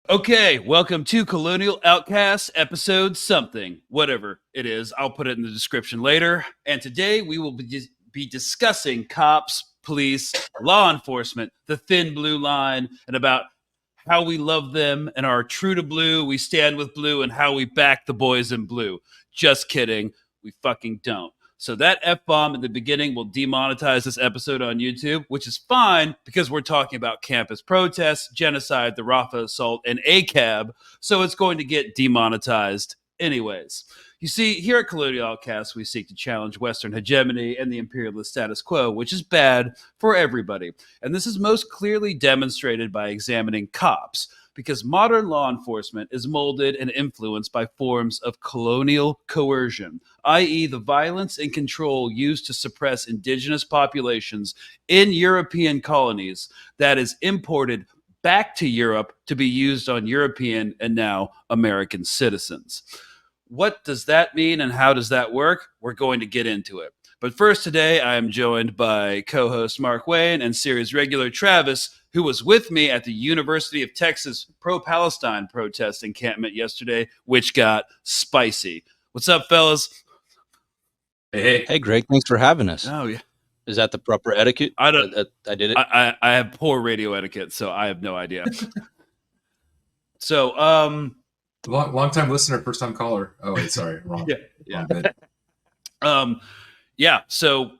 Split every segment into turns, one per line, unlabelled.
Okay, welcome to Colonial Outcasts episode something, whatever it is. I'll put it in the description later. And today we will be discussing cops, police, law enforcement, the thin blue line, and about how we love them and are true to blue, we stand with blue, and how we back the boys in blue. Just kidding, we fucking don't. So that F-bomb in the beginning will demonetize this episode on YouTube, which is fine because we're talking about campus protests, genocide, the Rafah assault, and ACAB, so it's going to get demonetized anyways. You see, here at Colonial Outcasts, we seek to challenge Western hegemony and the imperialist status quo, which is bad for everybody. And this is most clearly demonstrated by examining cops, because modern law enforcement is molded and influenced by forms of colonial coercion, i.e., the violence and control used to suppress indigenous populations in European colonies that is imported back to Europe to be used on European and now American citizens. What does that mean and how does that work? We're going to get into it. But first today, I am joined by co-host Mark Wayne and series regular Travis, who was with me at the University of Texas pro-Palestine protest encampment yesterday, which got spicy. What's up, fellas?
Hey, Greg, thanks for having us.
Oh, yeah.
Is that the proper etiquette?
I don't.
I did it.
I have poor radio etiquette, so I have no idea. So,
long time listener, first time caller. Oh wait, sorry, wrong.
Yeah.
Wrong bit.
Yeah. So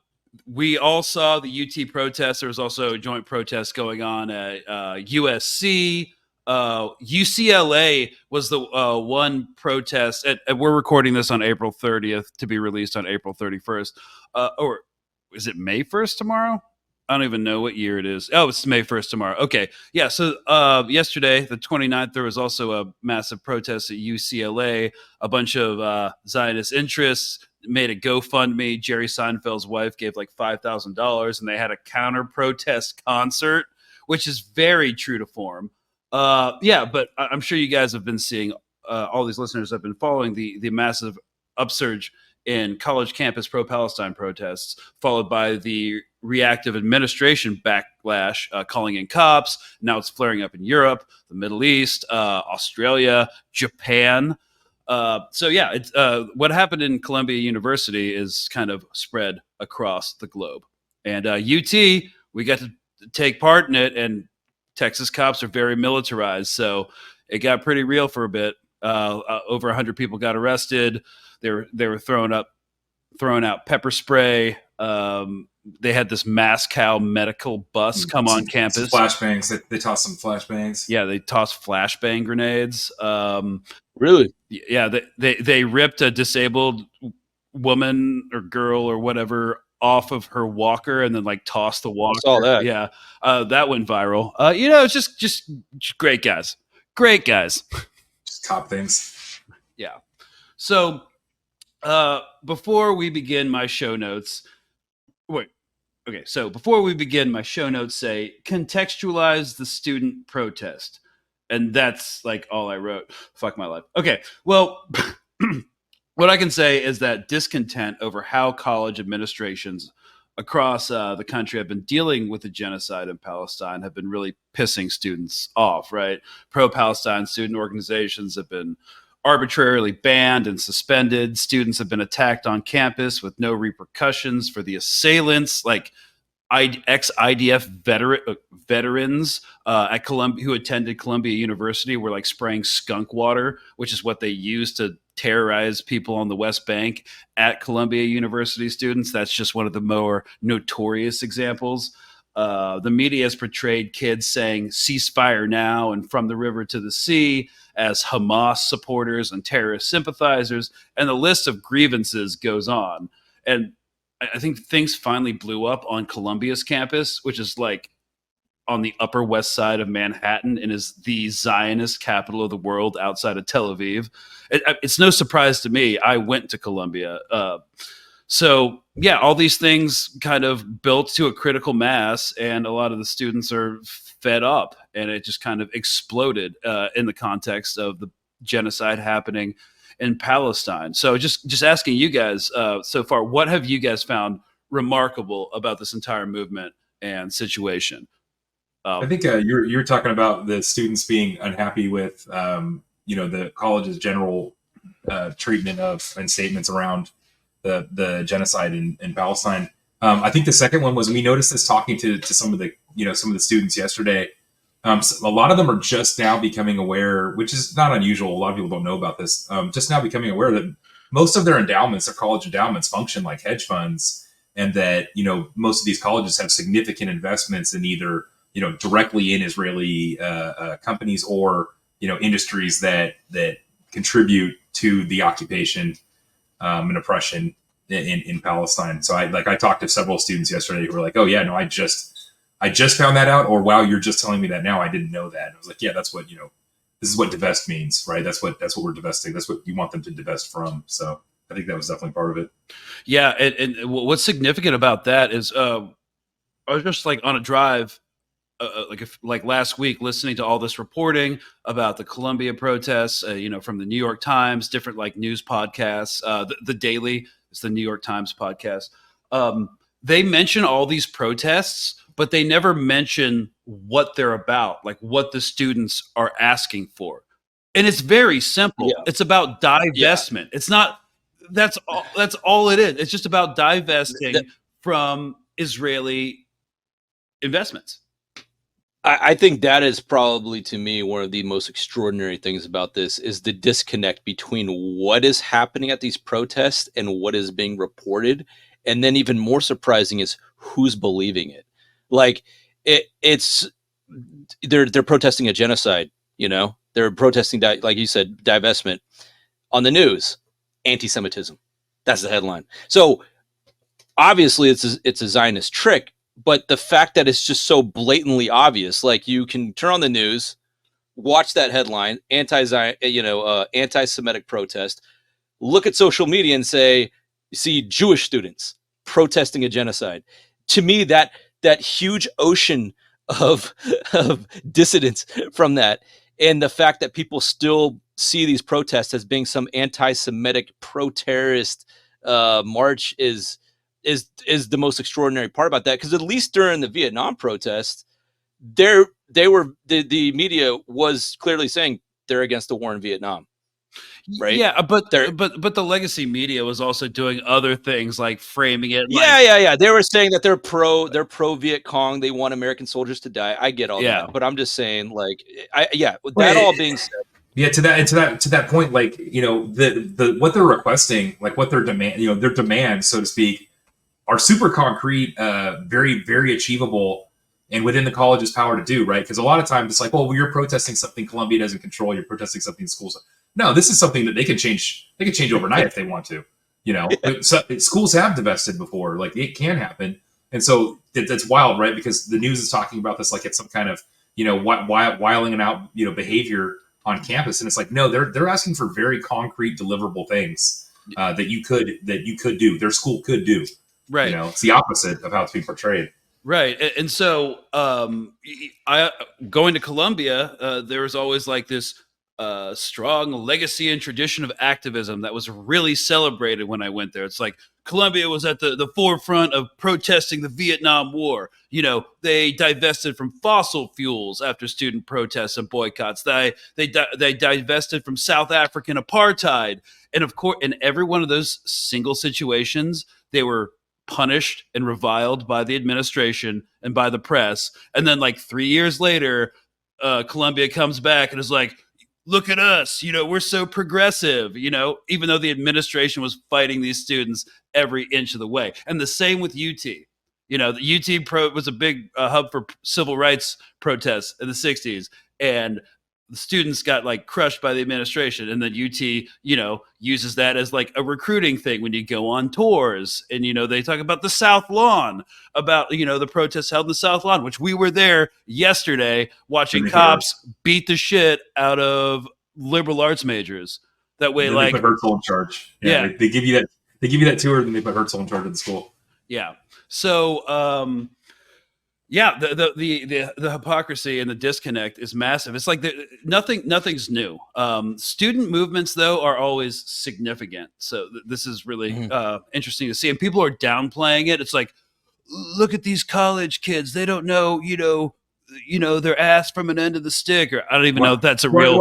we all saw the UT protest. There was also a joint protest going on at USC. UCLA was the one protest, and we're recording this on April 30th to be released on April 31st. Or is it May 1st tomorrow? I don't even know what year it is. Oh, it's May 1st tomorrow. Okay. Yeah. So yesterday, the 29th, there was also a massive protest at UCLA. A bunch of Zionist interests made a GoFundMe. Jerry Seinfeld's wife gave like $5,000, and they had a counter protest concert, which is very true to form. Yeah, but I'm sure you guys have been seeing, all these listeners have been following the massive upsurge in college campus pro-Palestine protests, followed by the reactive administration backlash, calling in cops. Now it's flaring up in Europe, the Middle East, Australia, Japan. So yeah, it's, what happened in Columbia University is kind of spread across the globe. And UT, we got to take part in it, and Texas cops are very militarized, so it got pretty real for a bit. Over 100 people got arrested. They were throwing out pepper spray. They had this Moscow medical bus come on campus.
Flashbangs. They tossed some flashbangs.
Yeah, they tossed flashbang grenades.
Really?
Yeah, they ripped a disabled woman or girl or whatever off of her walker and then like tossed the walker.
I saw that.
Yeah, that went viral. It's just great guys. Great guys.
Just cop things.
Yeah. So before we begin my show notes, before we begin my show notes say contextualize the student protest. And that's like all I wrote. Fuck my life. Okay. Well, what I can say is that discontent over how college administrations across the country have been dealing with the genocide in Palestine have been really pissing students off, right? Pro-Palestine student organizations have been arbitrarily banned and suspended. Students have been attacked on campus with no repercussions for the assailants, like ex-IDF veterans at Columbia who attended Columbia University were like spraying skunk water, which is what they use to terrorize people on the West Bank at Columbia University students. That's just one of the more notorious examples. The media has portrayed kids saying ceasefire now and from the river to the sea as Hamas supporters and terrorist sympathizers, and the list of grievances goes on. And I think things finally blew up on Columbia's campus, which is like on the Upper West Side of Manhattan and is the Zionist capital of the world outside of Tel Aviv. It's no surprise to me. I went to Columbia. So yeah, all these things kind of built to a critical mass, and a lot of the students are fed up, and it just kind of exploded in the context of the genocide happening in Palestine. So just asking you guys so far, what have you guys found remarkable about this entire movement and situation?
I think you're talking about the students being unhappy with the college's general treatment of and statements around the genocide in Palestine. I think the second one was we noticed this talking to some of the students yesterday. So a lot of them are just now becoming aware, which is not unusual. A lot of people don't know about this. Just now becoming aware that most of their endowments, their college endowments, function like hedge funds, and that most of these colleges have significant investments in either directly in Israeli companies or industries that contribute to the occupation and oppression in Palestine. So I talked to several students yesterday who were like, "Oh yeah, no, I just found that out," or "Wow, you're just telling me that now. I didn't know that." And I was like, "Yeah, that's what this is what divest means, right? That's what we're divesting. That's what you want them to divest from." So I think that was definitely part of it.
Yeah, and what's significant about that is I was just like on a drive. Like last week, listening to all this reporting about the Columbia protests, from the New York Times, different like news podcasts. The Daily is the New York Times podcast. They mention all these protests, but they never mention what they're about, like what the students are asking for. And it's very simple.
Yeah.
It's about divestment. It's not. That's all. That's all it is. It's just about divesting from Israeli investments.
I think that is probably, to me, one of the most extraordinary things about this is the disconnect between what is happening at these protests and what is being reported. And then even more surprising is who's believing it. Like it's they're protesting a genocide, they're protesting, like you said, divestment on the news, anti-Semitism. That's the headline. So obviously it's a Zionist trick. But the fact that it's just so blatantly obvious, like you can turn on the news, watch that headline, anti-Semitic protest, look at social media and say, you see Jewish students protesting a genocide. To me, that huge ocean of dissidents from that, and the fact that people still see these protests as being some anti-Semitic pro-terrorist march is the most extraordinary part about that, because at least during the Vietnam protests, the media was clearly saying they're against the war in Vietnam, right?
Yeah, but the legacy media was also doing other things like framing it.
Yeah. They were saying that they're pro Viet Cong. They want American soldiers to die. I get all that, but I'm just saying, like, all being said.
Yeah, to that point, like the what they're requesting, like what their demands, so to speak, are super concrete, very, very achievable, and within the college's power to do, right? Because a lot of times it's like, well, you're protesting something Columbia doesn't control. You're protesting something schools. No, this is something that they can change. They can change overnight if they want to. So, schools have divested before. Like it can happen, and so that's wild, right? Because the news is talking about this like it's some kind of wiling out behavior on campus, and it's like no, they're asking for very concrete, deliverable things that you could do. Their school could do.
Right.
It's the opposite of how it's being portrayed.
Right. And so I going to Columbia, there was always like this strong legacy and tradition of activism that was really celebrated when I went there. It's like Columbia was at the forefront of protesting the Vietnam War. They divested from fossil fuels after student protests and boycotts. They divested from South African apartheid. And of course, in every one of those single situations, they were punished and reviled by the administration and by the press. And then like 3 years later, Columbia comes back and is like, look at us, we're so progressive, even though the administration was fighting these students every inch of the way. And the same with UT. The UT was a big hub for civil rights protests in the 60s. And the students got like crushed by the administration, and then UT, uses that as like a recruiting thing when you go on tours. And, they talk about the South Lawn, about, the protests held in the South Lawn, which we were there yesterday watching cops beat the shit out of liberal arts majors. That way,
they put Herzl in charge. Yeah. They give you that tour, and they put Herzl in charge of the school.
Yeah. So, yeah, the hypocrisy and the disconnect is massive. It's like nothing's new. Student movements, though, are always significant. So this is really interesting to see. And people are downplaying it. It's like, look at these college kids. They don't know, their ass from an end of the stick, or I don't even know if that's a
Why,
real.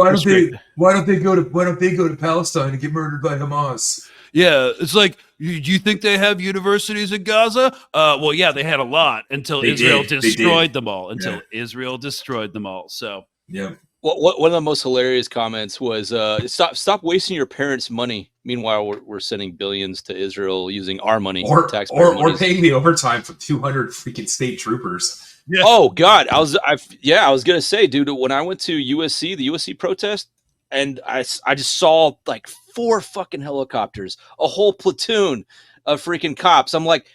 why don't they go to Palestine and get murdered by Hamas?
Yeah, it's like, do you think they have universities in Gaza? Well, yeah, they had a lot until Israel destroyed them all. Israel destroyed them all. So
yeah.
One of the most hilarious comments was, "Stop wasting your parents' money." Meanwhile, we're sending billions to Israel using our money,
or
taxpayer
paying the overtime for 200 freaking state troopers.
Yeah. Oh God, I was gonna say, dude, when I went to USC, the USC protest, and I just saw like 4 fucking helicopters, a whole platoon of freaking cops. I'm like,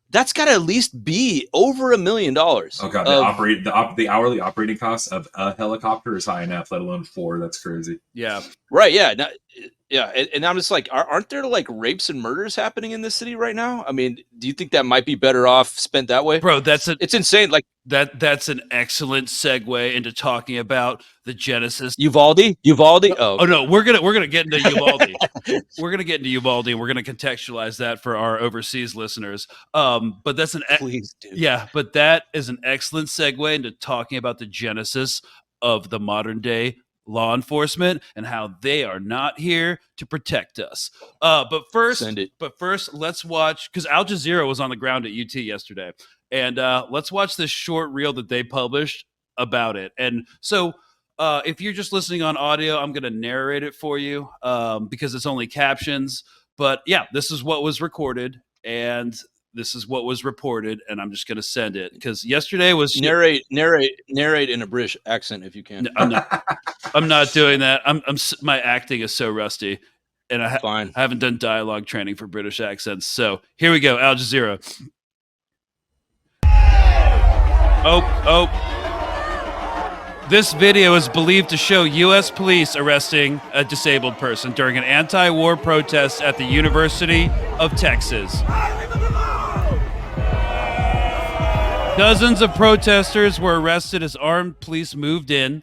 that's got to at least be over $1 million.
Oh God, the hourly operating cost of a helicopter is high enough, let alone 4. That's crazy.
Yeah,
right. Yeah, and I'm just like, aren't there like rapes and murders happening in this city right now? I mean, do you think that might be better off spent that way,
bro?
It's insane. Like
that's an excellent segue into talking about the genesis.
Uvalde.
Oh no, we're gonna get into Uvalde. We're gonna get into Uvalde, and we're gonna contextualize that for our overseas listeners. But that's
please, dude.
Yeah, but that is an excellent segue into talking about the genesis of the modern day law enforcement and how they are not here to protect us. But first, let's watch, because Al Jazeera was on the ground at UT yesterday, and let's watch this short reel that they published about it. And so if you're just listening on audio, I'm going to narrate it for you because it's only captions. But yeah, this is what was recorded, and this is what was reported, and I'm just going to send it because yesterday was
narrate in a British accent if you can.
No, I'm not doing that. My acting is so rusty, and I haven't done dialogue training for British accents. So here we go. Al Jazeera. Oh. This video is believed to show U.S. police arresting a disabled person during an anti-war protest at the University of Texas. Dozens of protesters were arrested as armed police moved in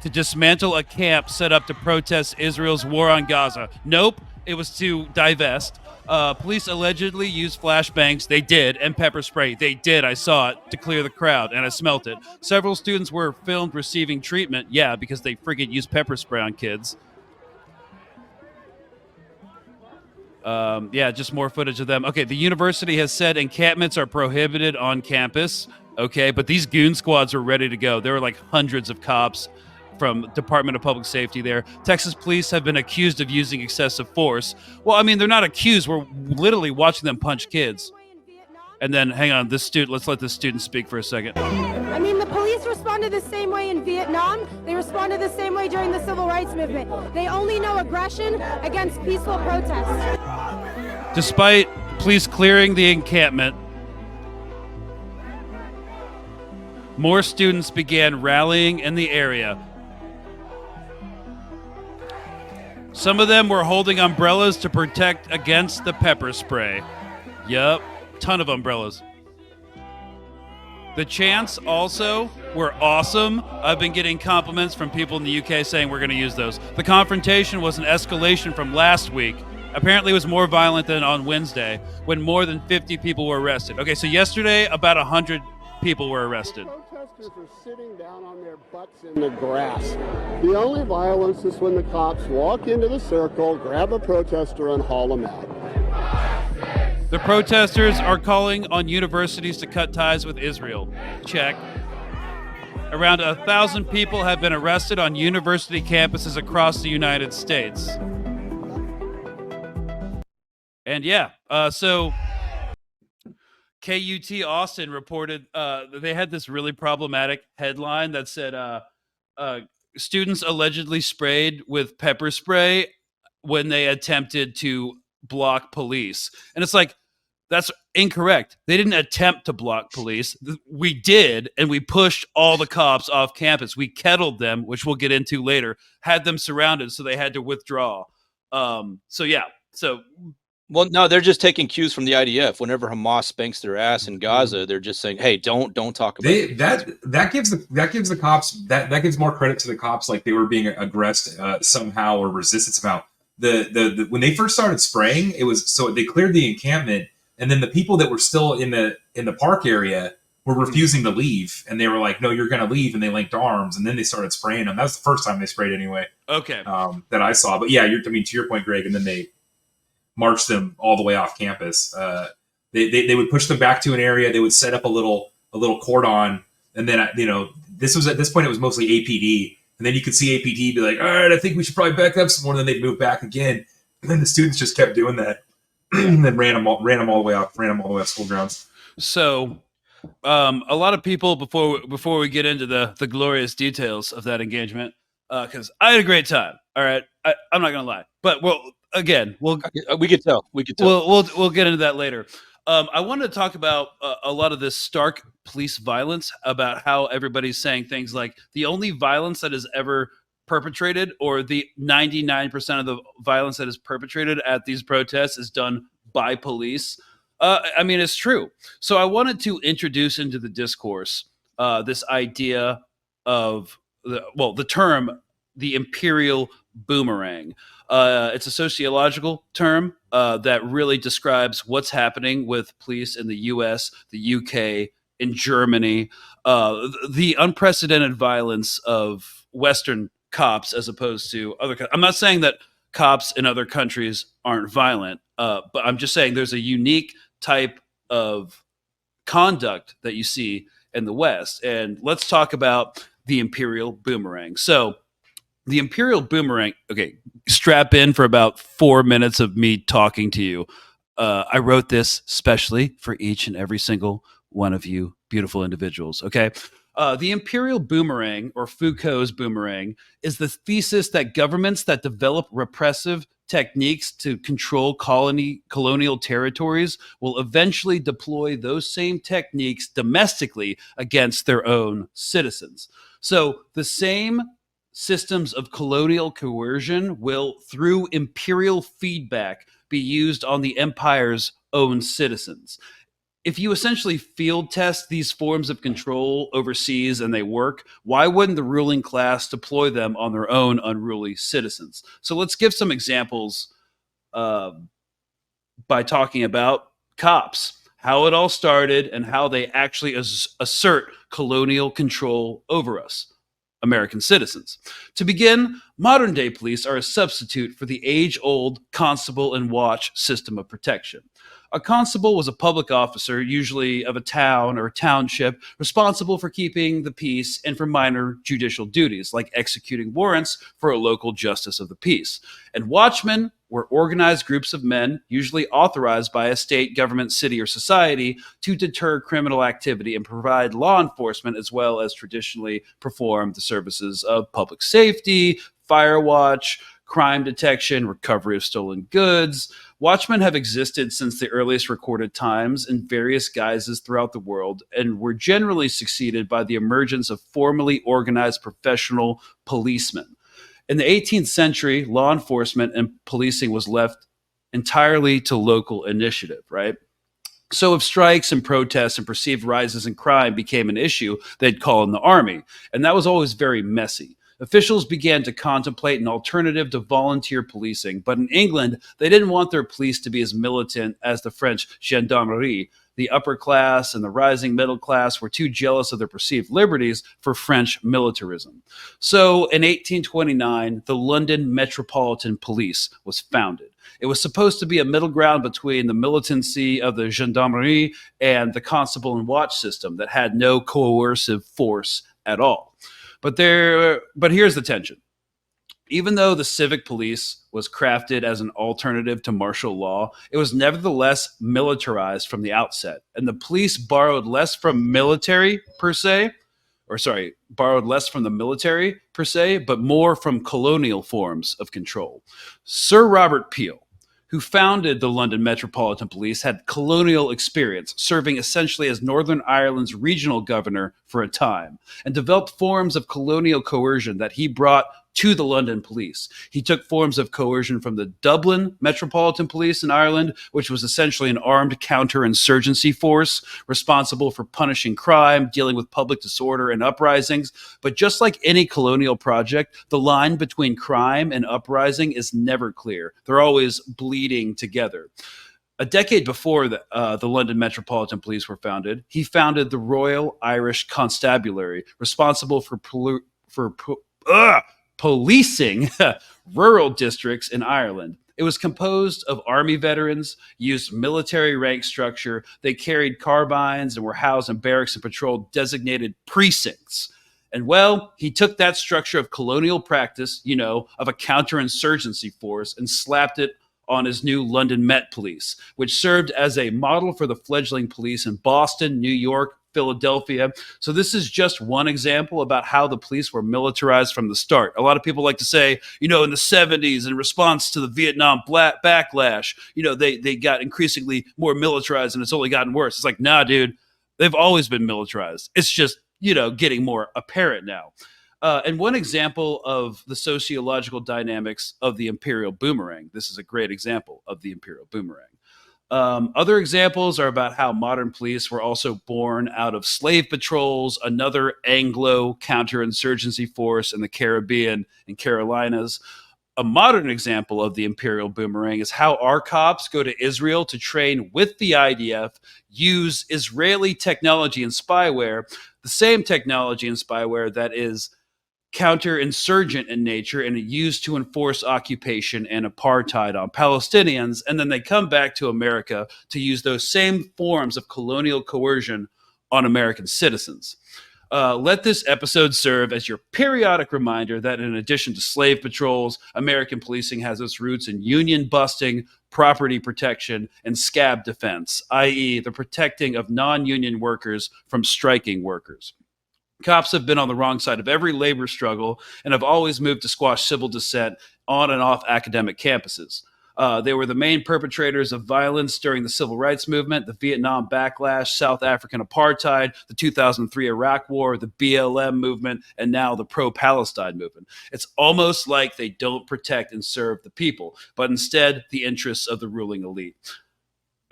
to dismantle a camp set up to protest Israel's war on Gaza. Nope, it was to divest. Police allegedly used flashbangs. They did. And pepper spray. They did. I saw it to clear the crowd, and I smelt it. Several students were filmed receiving treatment. Yeah, because they friggin' used pepper spray on kids. Just more footage of them. Okay, the university has said encampments are prohibited on campus. Okay, but these goon squads were ready to go. There were like hundreds of cops from Department of Public Safety there. Texas police have been accused of using excessive force. Well, I mean, they're not accused. We're literally watching them punch kids. And then, hang on, let's let this student speak for a second.
I mean, the police responded the same way in Vietnam. They responded the same way during the Civil Rights Movement. They only know aggression against peaceful protests.
Despite police clearing the encampment, more students began rallying in the area. Some of them were holding umbrellas to protect against the pepper spray. Yup, ton of umbrellas. The chants also were awesome. I've been getting compliments from people in the UK saying we're going to use those. The confrontation was an escalation from last week. Apparently it was more violent than on Wednesday when more than 50 people were arrested. Okay, so yesterday about 100 people were arrested.
Protesters are sitting down on their butts in the grass. The only violence is when the cops walk into the circle, grab a protester, and haul them out.
The protesters are calling on universities to cut ties with Israel. Check. Around 1,000 people have been arrested on university campuses across the United States. And so KUT Austin reported they had this really problematic headline that said students allegedly sprayed with pepper spray when they attempted to block police. And it's like, that's incorrect. They didn't attempt to block police. We did, and we pushed all the cops off campus. We kettled them, which we'll get into later, had them surrounded, so they had to withdraw.
Well, no, they're just taking cues from the IDF. Whenever Hamas spanks their ass in Gaza, they're just saying, "Hey, don't talk about it."
That gives the cops that gives more credit to the cops, like they were being aggressed somehow or resisted somehow. The when they first started spraying, it was so they cleared the encampment, and then the people that were still in the park area were refusing to leave, and they were like, "No, you're going to leave," and they linked arms, and then they started spraying them. That was the first time they sprayed anyway.
Okay.
That I saw. But yeah, to your point, Greg, and then they marched them all the way off campus. They would push them back to an area. They would set up a little cordon, and then this was at this point it was mostly APD, and then you could see APD be like, "All right, I think we should probably back up some more." And then they'd move back again, and then the students just kept doing that, and then ran them all the way off school grounds.
So, a lot of people before we get into the glorious details of that engagement, because I had a great time. All right, I'm not gonna lie, but
we could tell.
We'll get into that later. I wanted to talk about a lot of this stark police violence, about how everybody's saying things like the only violence that is ever perpetrated, or the 99% of the violence that is perpetrated at these protests is done by police. I mean, it's true. So I wanted to introduce into the discourse this idea of the term, the Imperial Boomerang. It's a sociological term that really describes what's happening with police in the US, the UK, in Germany, the unprecedented violence of Western cops as opposed to other. I'm not saying that cops in other countries aren't violent, but I'm just saying there's a unique type of conduct that you see in the West. And let's talk about the Imperial Boomerang. So the Imperial Boomerang, okay, strap in for about 4 minutes of me talking to you. I wrote this specially for each and every single one of you beautiful individuals, okay? The Imperial Boomerang, or Foucault's boomerang, is the thesis that governments that develop repressive techniques to control colonial territories will eventually deploy those same techniques domestically against their own citizens. So the same systems of colonial coercion will, through imperial feedback, be used on the empire's own citizens. If you essentially field test these forms of control overseas and they work, why wouldn't the ruling class deploy them on their own unruly citizens? So let's give some examples by talking about cops, how it all started and how they actually assert colonial control over us, American citizens. To begin, modern-day police are a substitute for the age-old constable and watch system of protection. A constable was a public officer, usually of a town or township, responsible for keeping the peace and for minor judicial duties, like executing warrants for a local justice of the peace. And watchmen were organized groups of men, usually authorized by a state, government, city, or society, to deter criminal activity and provide law enforcement, as well as traditionally perform the services of public safety, fire watch, crime detection, recovery of stolen goods. Watchmen have existed since the earliest recorded times in various guises throughout the world, and were generally succeeded by the emergence of formally organized professional policemen. In the 18th century, law enforcement and policing was left entirely to local initiative, right? So if strikes and protests and perceived rises in crime became an issue, they'd call in the army, and that was always very messy. Officials began to contemplate an alternative to volunteer policing, but in England, they didn't want their police to be as militant as the French gendarmerie. The upper class and the rising middle class were too jealous of their perceived liberties for French militarism. So in 1829, the London Metropolitan Police was founded. It was supposed to be a middle ground between the militancy of the gendarmerie and the constable and watch system that had no coercive force at all. But here's the tension. Even though the civic police was crafted as an alternative to martial law, it was nevertheless militarized from the outset. And the police borrowed less from the military per se, but more from colonial forms of control. Sir Robert Peel, who founded the London Metropolitan Police, had colonial experience, serving essentially as Northern Ireland's regional governor for a time, and developed forms of colonial coercion that he brought to the London police. He took forms of coercion from the Dublin Metropolitan Police in Ireland, which was essentially an armed counterinsurgency force responsible for punishing crime, dealing with public disorder and uprisings. But just like any colonial project, the line between crime and uprising is never clear. They're always bleeding together. A decade before the London Metropolitan Police were founded, he founded the Royal Irish Constabulary, responsible for policing rural districts in Ireland. It was composed of army veterans, used military rank structure. They carried carbines and were housed in barracks and patrolled designated precincts. And well, he took that structure of colonial practice, of a counterinsurgency force, and slapped it on his new London Met Police, which served as a model for the fledgling police in Boston, New York, Philadelphia. So this is just one example about how the police were militarized from the start. A lot of people like to say, in the 70s, in response to the Vietnam Backlash, they got increasingly more militarized and it's only gotten worse. It's like, nah, dude, they've always been militarized. It's just, getting more apparent now. And one example of the sociological dynamics of the Imperial Boomerang, this is a great example of the Imperial Boomerang. Other examples are about how modern police were also born out of slave patrols, another Anglo counterinsurgency force in the Caribbean and Carolinas. A modern example of the Imperial Boomerang is how our cops go to Israel to train with the IDF, use Israeli technology and spyware, the same technology and spyware that is counterinsurgent in nature and used to enforce occupation and apartheid on Palestinians. And then they come back to America to use those same forms of colonial coercion on American citizens. Let this episode serve as your periodic reminder that in addition to slave patrols, American policing has its roots in union busting, property protection, and scab defense, i.e. the protecting of non-union workers from striking workers. Cops have been on the wrong side of every labor struggle and have always moved to squash civil dissent on and off academic campuses. They were the main perpetrators of violence during the Civil Rights Movement, the Vietnam Backlash, South African Apartheid, the 2003 Iraq War, the BLM movement, and now the Pro-Palestine movement. It's almost like they don't protect and serve the people, but instead the interests of the ruling elite.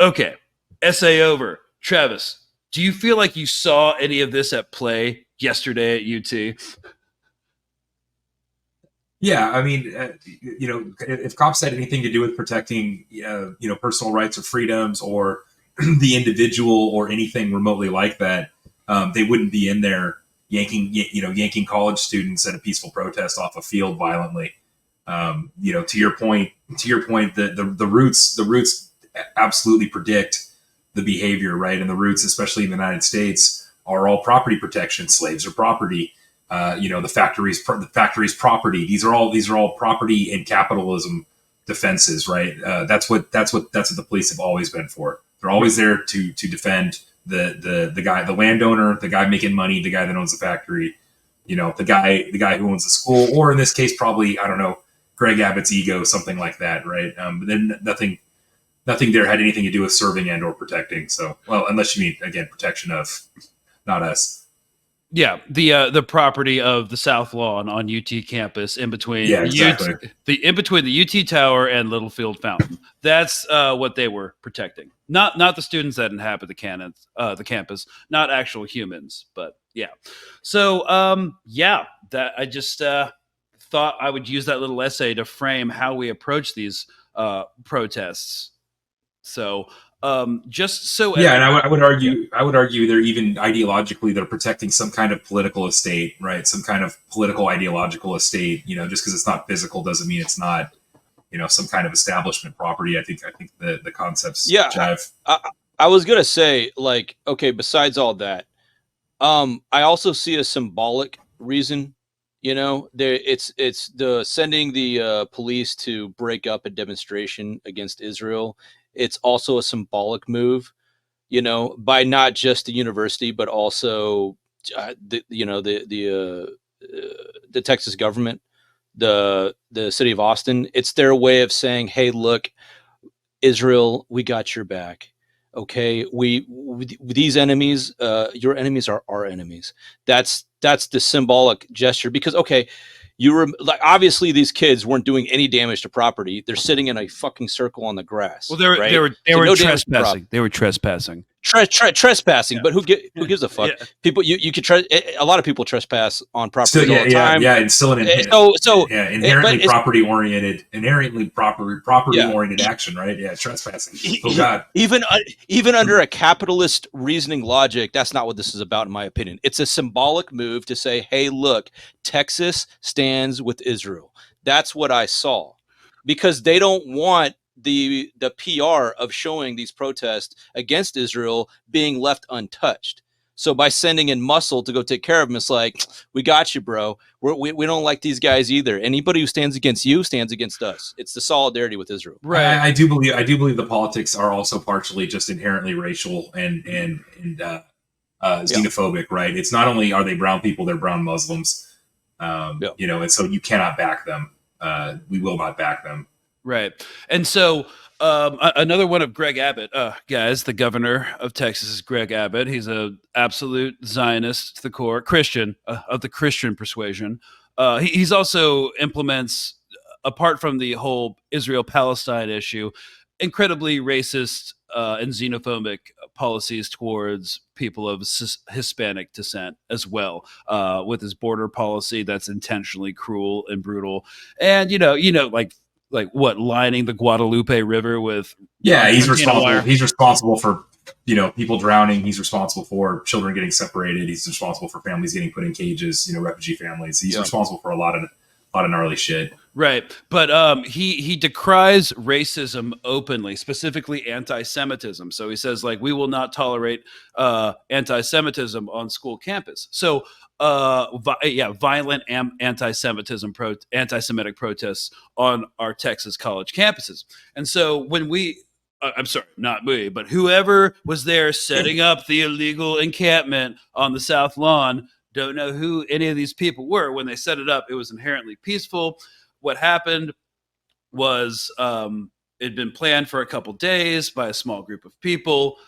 Okay, essay over. Travis, do you feel like you saw any of this at play yesterday at UT?
Yeah, I mean, if cops had anything to do with protecting, personal rights or freedoms or the individual or anything remotely like that, they wouldn't be in there yanking college students at a peaceful protest off a field violently. To your point, the roots absolutely predict the behavior, right? And the roots, especially in the United States, are all property protection. Slaves are property. The factory's property. These are all property and capitalism defenses, right? That's what the police have always been for. They're always there to defend the guy, the landowner, the guy making money, the guy that owns the factory, the guy who owns the school, or in this case, probably, I don't know, Greg Abbott's ego, something like that, right? But then nothing there had anything to do with serving and or protecting. So, well, unless you mean again protection of, not us.
Yeah, the property of the South Lawn on UT campus in between
exactly.
in between the UT Tower and Littlefield Fountain. That's what they were protecting. Not the students that inhabit the campus, not actual humans, but yeah. So that I just thought I would use that little essay to frame how we approach these protests. So just so
and I would argue they're even ideologically they're protecting some kind of political estate, right? Some kind of political ideological estate. Just because it's not physical doesn't mean it's not some kind of establishment property. I think the concepts jive.
I was gonna say, like, okay, besides all that, I also see a symbolic reason. It's the sending the police to break up a demonstration against Israel. It's also a symbolic move, by not just the university, but also the Texas government, the city of Austin. It's their way of saying, "Hey, look, Israel, we got your back. Okay, these enemies, your enemies are our enemies." That's the symbolic gesture, because obviously these kids weren't doing any damage to property. They're sitting in a fucking circle on the grass.
Well, they were trespassing. They were trespassing.
trespassing,
Yeah.
but who gives a fuck?
Yeah.
People, you could a lot of people trespass on property
Still,
all the time.
and still an inherently property oriented action, right? Yeah, trespassing. Oh God.
Even under a capitalist reasoning logic, that's not what this is about, in my opinion. It's a symbolic move to say, "Hey, look, Texas stands with Israel." That's what I saw, because they don't want the PR of showing these protests against Israel being left untouched. So by sending in muscle to go take care of them, it's like, we got you, bro. We don't like these guys either. Anybody who stands against you stands against us. It's the solidarity with Israel.
Right.
I do believe the politics are also partially just inherently racial and xenophobic, right? It's not only are they brown people, they're brown Muslims, and so you cannot back them. We will not back them.
Right. And so another one of Greg Abbott, guys, the governor of Texas is Greg Abbott. He's a absolute Zionist to the core, Christian, of the Christian persuasion. He's also implements, apart from the whole Israel-Palestine issue, incredibly racist and xenophobic policies towards people of Hispanic descent as well, with his border policy that's intentionally cruel and brutal. And, like what, lining the Guadalupe River with
he's responsible for people drowning. He's responsible for children getting separated. He's responsible for families getting put in cages, refugee families. He's responsible for a lot of gnarly shit.
Right. But he decries racism openly, specifically anti-Semitism. So he says, like, we will not tolerate anti-Semitism on school campus. So violent anti-Semitic protests on our Texas college campuses. And so when I'm sorry, not me, but whoever was there setting up the illegal encampment on the South Lawn, don't know who any of these people were. When they set it up, it was inherently peaceful. What happened was it had been planned for a couple days by a small group of people.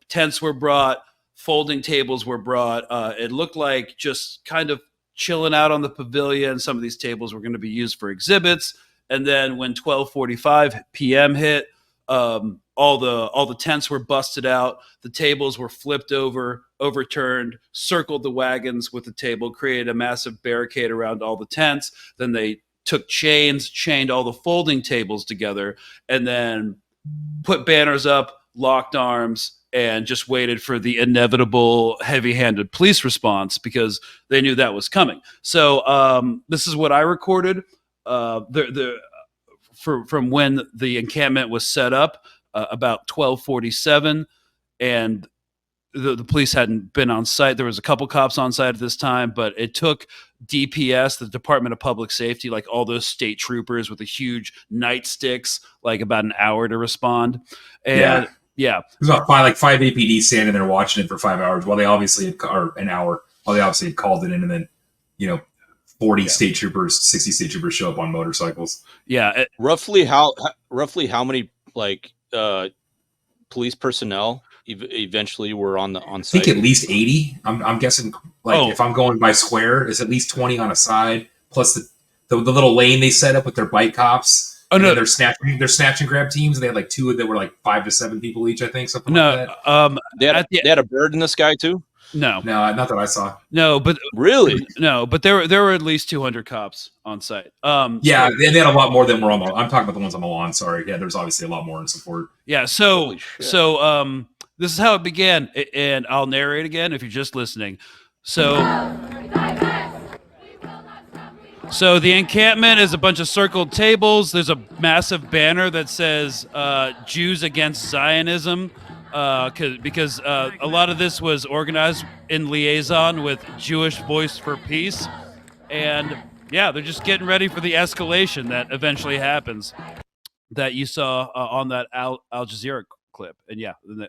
Tents were brought, folding tables were brought. It looked like just kind of chilling out on the pavilion. Some of these tables were going to be used for exhibits. And then when 12:45 p.m. hit, all the tents were busted out. The tables were flipped over, overturned, circled the wagons with the table, created a massive barricade around all the tents. Then they took chains, chained all the folding tables together, and then put banners up, locked arms, and just waited for the inevitable heavy-handed police response because they knew that was coming. So this is what I recorded. From when the encampment was set up, about 12:47, and the police hadn't been on site. There was a couple cops on site at this time, but it took DPS, the Department of Public Safety, like all those state troopers with the huge nightsticks, like about an hour to respond. And yeah.
It was about five APD standing there watching it for 5 hours while they obviously an hour while they obviously had called it in, and then 40 state troopers, 60 state troopers show up on motorcycles.
Yeah.
Roughly how many police personnel eventually were on site?
I think at least 80. I'm guessing, if I'm going by square, it's at least 20 on a side, plus the little lane they set up with their bike cops. Oh no, they're snatch and grab teams. They had like two that were like 5 to 7 people each, I think, something like that.
They had a bird in the sky too.
No,
not that I saw.
No, but
really,
no, but there were at least 200 cops on site.
They had a lot more than were on the. I'm talking about the ones on the lawn. Sorry, there's obviously a lot more in support.
Yeah, so this is how it began, and I'll narrate again if you're just listening. So the encampment is a bunch of circled tables. There's a massive banner that says "Jews against Zionism." Because a lot of this was organized in liaison with Jewish Voice for Peace. And they're just getting ready for the escalation that eventually happens that you saw on that Al Jazeera clip. And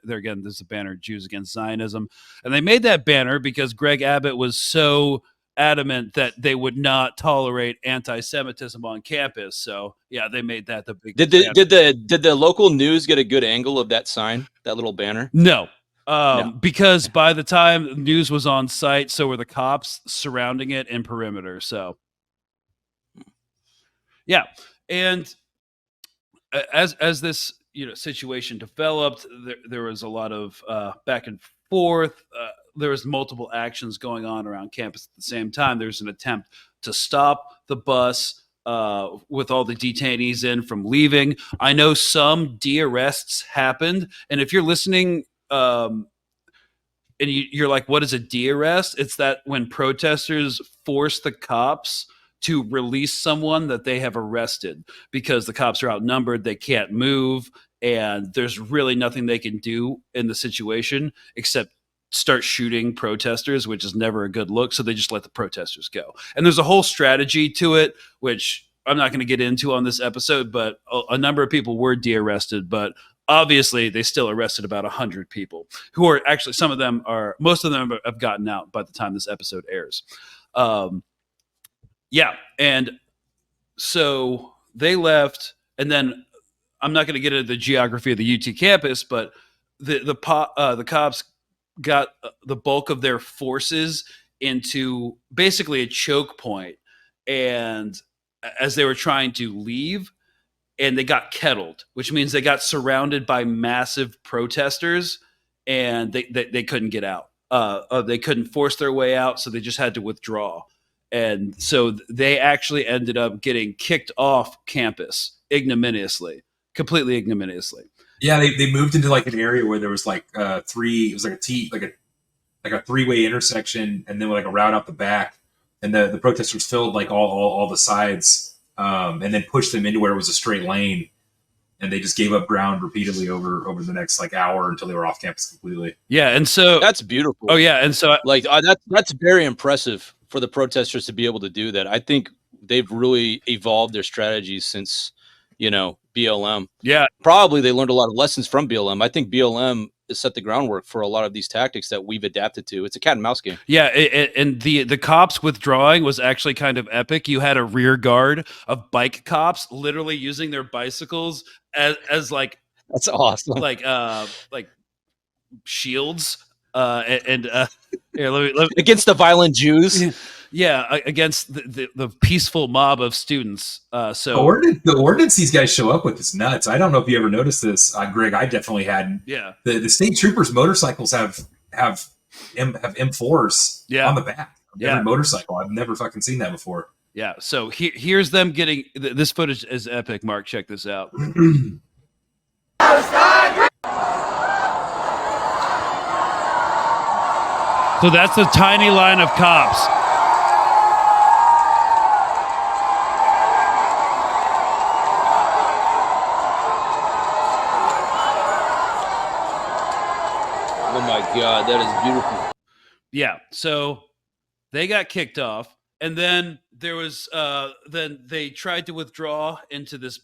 there again, there's a banner, Jews Against Zionism. And they made that banner because Greg Abbott was so adamant that they would not tolerate anti-Semitism on campus. So they made that the big.
Did the local news get a good angle of that sign, that little banner?
No. Because by the time news was on site, so were the cops surrounding it in perimeter. So and as this situation developed. There was a lot of back and forth. There was multiple actions going on around campus at the same time. There's an attempt to stop the bus with all the detainees in from leaving. I know some de-arrests happened, and if you're listening and you're like, what is a de-arrest? It's that when protesters force the cops to release someone that they have arrested because the cops are outnumbered, they can't move, and there's really nothing they can do in the situation except start shooting protesters, which is never a good look. So they just let the protesters go. And there's a whole strategy to it, which I'm not going to get into on this episode, but a number of people were de-arrested, but obviously they still arrested about 100 people who are actually, most of them have gotten out by the time this episode airs. Yeah. And so they left, and then I'm not going to get into the geography of the UT campus, but the cops got the bulk of their forces into basically a choke point, and as they were trying to leave, and they got kettled, which means they got surrounded by massive protesters, and they couldn't get out. They couldn't force their way out, so they just had to withdraw. And so they actually ended up getting kicked off campus completely ignominiously.
Yeah, they moved into like an area where there was like it was like a three-way intersection, and then like a route out the back, and the protesters filled like all the sides, and then pushed them into where it was a straight lane, and they just gave up ground repeatedly over the next like hour until they were off campus completely.
Yeah, and so
That's beautiful.
Oh yeah, and so
that's very impressive for the protesters to be able to do that. I think they've really evolved their strategies since, BLM.
Yeah.
Probably they learned a lot of lessons from BLM. I think BLM has set the groundwork for a lot of these tactics that we've adapted to. It's a cat and mouse game.
Yeah, and the cops withdrawing was actually kind of epic. You had a rear guard of bike cops literally using their bicycles as like,
that's awesome.
Like shields. Here, let me
against the violent Jews.
Yeah, against the peaceful mob of students. So
the ordinance these guys show up with is nuts. I don't know if you ever noticed this, Greg. I definitely hadn't.
Yeah,
the state troopers' motorcycles have M4s on the back of every motorcycle. I've never fucking seen that before.
Yeah, so here's them getting this footage is epic. Mark, check this out. So that's a tiny line of cops.
Oh my God, that is beautiful.
Yeah, so they got kicked off, and then there was then they tried to withdraw into this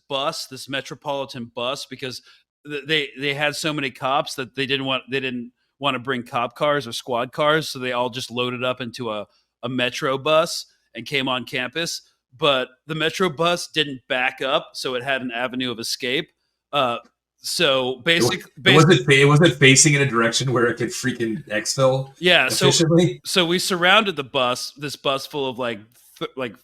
metropolitan bus, because they had so many cops that they didn't want to bring cop cars or squad cars, so they all just loaded up into a metro bus and came on campus. But the metro bus didn't back up, so it had an avenue of escape. So basically,
it wasn't facing in a direction where it could freaking exfil.
Yeah,
efficiently.
So we surrounded this bus full of like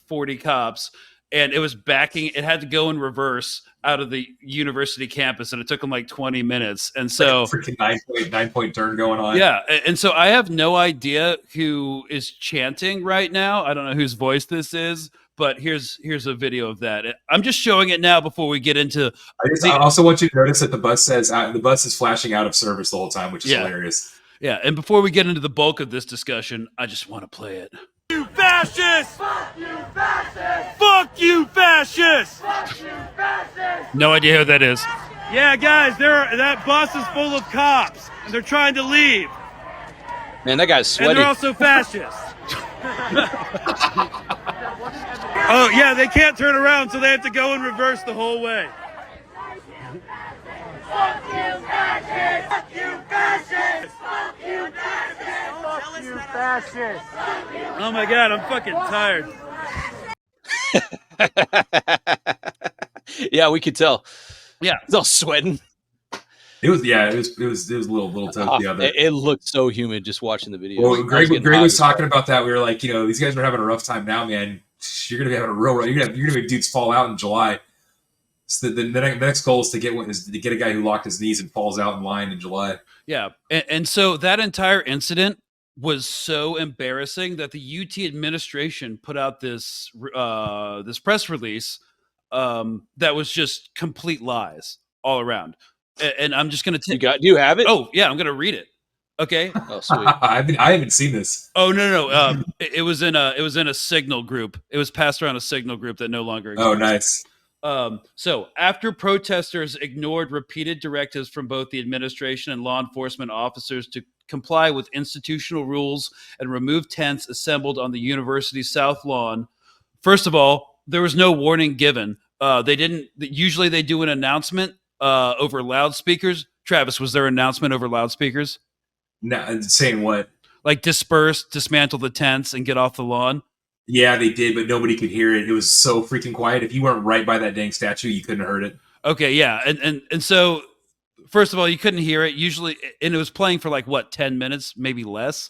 40 cops, and it was backing. It had to go in reverse out of the university campus, and it took them like 20 minutes. And so
like a freaking 9-point turn going on.
Yeah, and so I have no idea who is chanting right now. I don't know whose voice this is, but here's a video of that. I'm just showing it now before we get into.
I also want you to notice that the bus says the bus is flashing out of service the whole time, which is hilarious.
Yeah, and before we get into the bulk of this discussion, I just want to play it.
You fascists! Fuck you, fascists! Fuck you, fascists! Fuck you, fascists!
No idea who that is.
Yeah, guys, that bus is full of cops, and they're trying to leave.
Man, that guy's sweaty.
And they're also fascists. Oh, yeah, they can't turn around, so they have to go in reverse the whole way.
Fuck you, fascists! Fuck you, fascists! Fuck you, fascists! Fuck you, fascists!
Oh my God, I'm fucking tired.
Yeah, we could tell.
Yeah,
it's all sweating.
It was a little toasty out there.
It looked so humid just watching the video.
Well, Greg was talking about that. We were like, these guys are having a rough time now, man. You're gonna be having you're gonna be dudes fall out in July. So the next goal is to get a guy who locked his knees and falls out in line in July.
Yeah, and so that entire incident was so embarrassing that the UT administration put out this this press release that was just complete lies all around. And I'm just gonna
Do you have it?
Oh yeah, I'm gonna read it. Okay.
Oh, sweet.
I haven't seen this.
Oh no. It was in a Signal group. It was passed around a Signal group that no longer exists.
Oh, nice.
So after protesters ignored repeated directives from both the administration and law enforcement officers to comply with institutional rules and remove tents assembled on the university's south lawn, first of all, there was no warning given. They didn't. Usually, they do an announcement over loudspeakers. Travis, was there an announcement over loudspeakers?
No, saying what?
Like disperse, dismantle the tents, and get off the lawn.
Yeah, they did, but nobody could hear it. It was so freaking quiet. If you weren't right by that dang statue, you couldn't have heard it.
Okay, yeah, and so first of all, you couldn't hear it usually, and it was playing for like what 10 minutes, maybe less.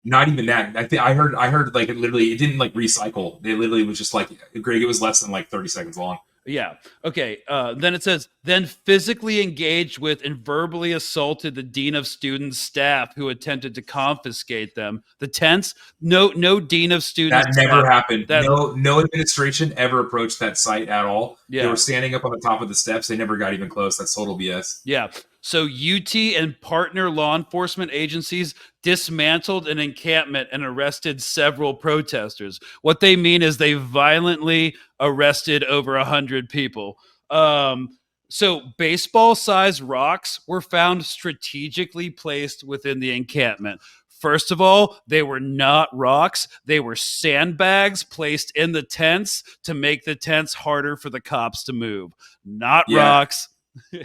Not even that. I heard like it literally. It didn't like recycle. It literally was just like Greg. It was less than like 30 seconds long.
Yeah. Okay. Then it says, then physically engaged with and verbally assaulted the dean of students staff who attempted to confiscate them. The tents, no dean of students.
That never happened.
That,
no administration ever approached that site at all.
Yeah.
They were standing up on the top of the steps. They never got even close. That's total BS.
Yeah. So UT and partner law enforcement agencies dismantled an encampment and arrested several protesters. What they mean is they violently arrested over 100 people. So baseball-sized rocks were found strategically placed within the encampment. First of all, they were not rocks. They were sandbags placed in the tents to make the tents harder for the cops to move. Not rocks.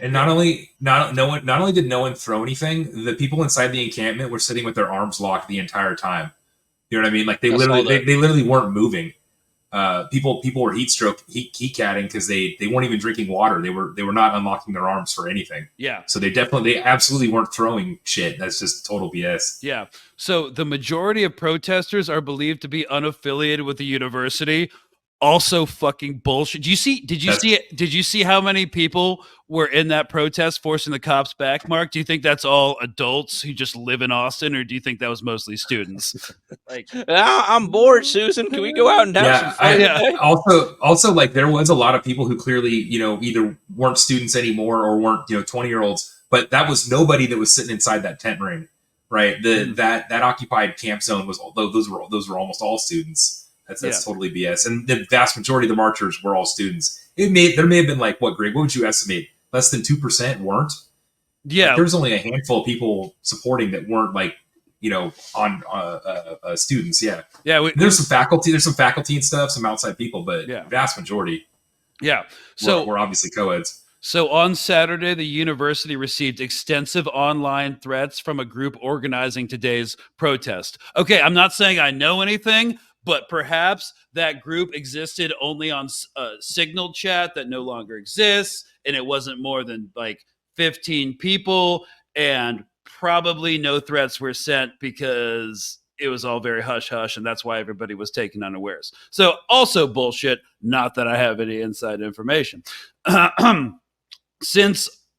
And not only did no one throw anything, the people inside the encampment were sitting with their arms locked the entire time. You know what I mean? Like they literally weren't moving. People were heat catting because they weren't even drinking water. They were not unlocking their arms for anything.
Yeah.
So they absolutely weren't throwing shit. That's just total BS.
Yeah. So the majority of protesters are believed to be unaffiliated with the university. Also fucking bullshit. Did you see how many people were in that protest forcing the cops back, Mark? Do you think that's all adults who just live in Austin, or do you think that was mostly students? Like,
I'm bored, Susan. Can we go out and have some fun?
Also, like there was a lot of people who clearly, either weren't students anymore or weren't, 20-year-olds, but that was nobody that was sitting inside that tent ring, right? That occupied camp zone was, those were almost all students. That's totally BS. And the vast majority of the marchers were all students. There may have been like, what, Greg? What would you estimate? Less than 2% weren't?
Yeah.
Like, there was only a handful of people supporting that weren't like, on students. Yeah.
Yeah.
There's some faculty and stuff, some outside people, but vast majority.
Yeah. So
we're obviously co-eds.
So on Saturday, the university received extensive online threats from a group organizing today's protest. Okay, I'm not saying I know anything, but perhaps that group existed only on a Signal chat that no longer exists, and it wasn't more than like 15 people, and probably no threats were sent because it was all very hush-hush, and that's why everybody was taken unawares. So also bullshit, not that I have any inside information.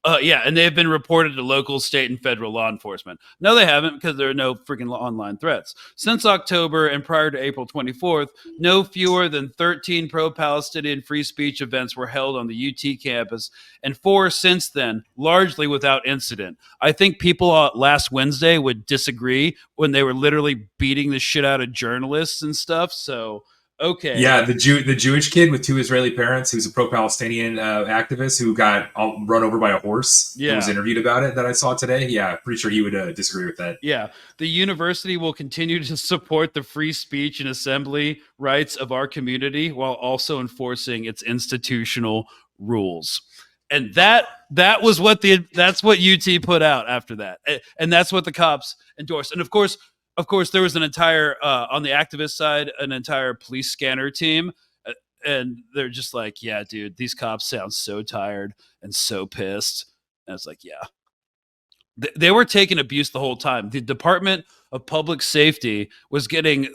And they've been reported to local, state, and federal law enforcement. No, they haven't, because there are no freaking online threats. Since October and prior to April 24th, no fewer than 13 pro-Palestinian free speech events were held on the UT campus, and 4 since then, largely without incident. I think people last Wednesday would disagree when they were literally beating the shit out of journalists and stuff, so... Okay.
Yeah, the Jewish kid with 2 Israeli parents who's a pro-Palestinian activist who got run over by a horse.
Yeah.
Who was interviewed about it that I saw today. Yeah, pretty sure he would disagree with that.
Yeah. The university will continue to support the free speech and assembly rights of our community while also enforcing its institutional rules. And that was what that's what UT put out after that. And that's what the cops endorsed. And of course, there was an entire, on the activist side, an entire police scanner team. And they're just like, yeah, dude, these cops sound so tired and so pissed. And it's like, yeah. They were taking abuse the whole time. The Department of public safety was getting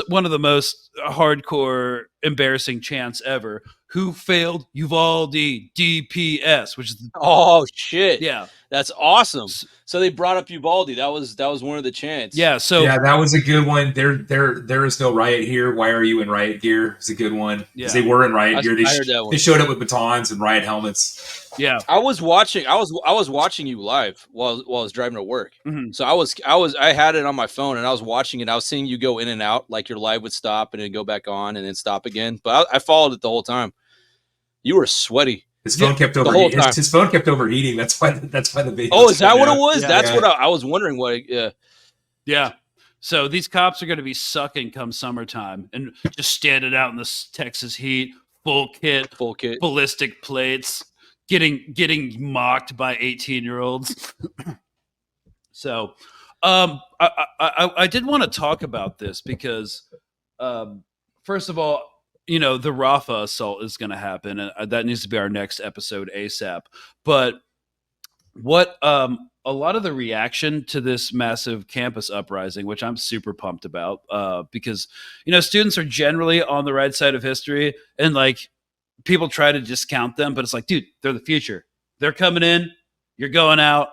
one of the most hardcore, embarrassing chants ever. Who failed Uvalde DPS, which is
Oh shit!
yeah,
That's awesome. So they brought up Uvalde. That was one of the chants.
yeah. So
yeah, that was a good one. There is no riot here. Why are you in riot gear? It's a good one because
Yeah.
they were in riot gear.
I heard that one.
They showed up with batons and riot helmets.
yeah,
I was watching you live while I was driving to work.
Mhm.
So I had it on my phone and I was watching it. I was seeing you go in and out, like your live would stop and then go back on and then stop again. But I followed it the whole time. You were sweaty.
His phone kept overheating. His phone kept overheating. That's why the video.
Oh, is that what it was?
Yeah.
That's what I was wondering. What? Yeah.
yeah. So these cops are going to be sucking come summertime and just standing out in the Texas heat, full kit, ballistic plates, getting mocked by 18-year-olds. So, I did want to talk about this because, first of all, the Rafah assault is going to happen, and that needs to be our next episode ASAP. But what a lot of the reaction to this massive campus uprising, which I'm super pumped about, because students are generally on the right side of history, and like people try to discount them, but it's like, dude, they're the future. They're coming in. You're going out.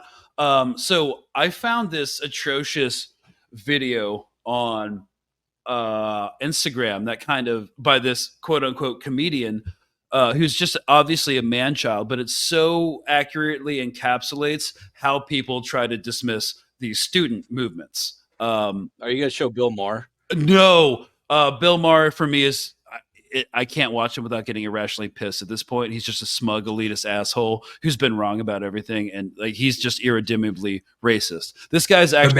So I found this atrocious video on Instagram that kind of by this quote unquote comedian who's just obviously a man child, but it so accurately encapsulates how people try to dismiss these student movements.
Are you gonna show Bill Maher?
No, Bill Maher for me is I can't watch him without getting irrationally pissed. At this point, he's just a smug elitist asshole who's been wrong about everything, and like he's just irredeemably racist. This guy's actually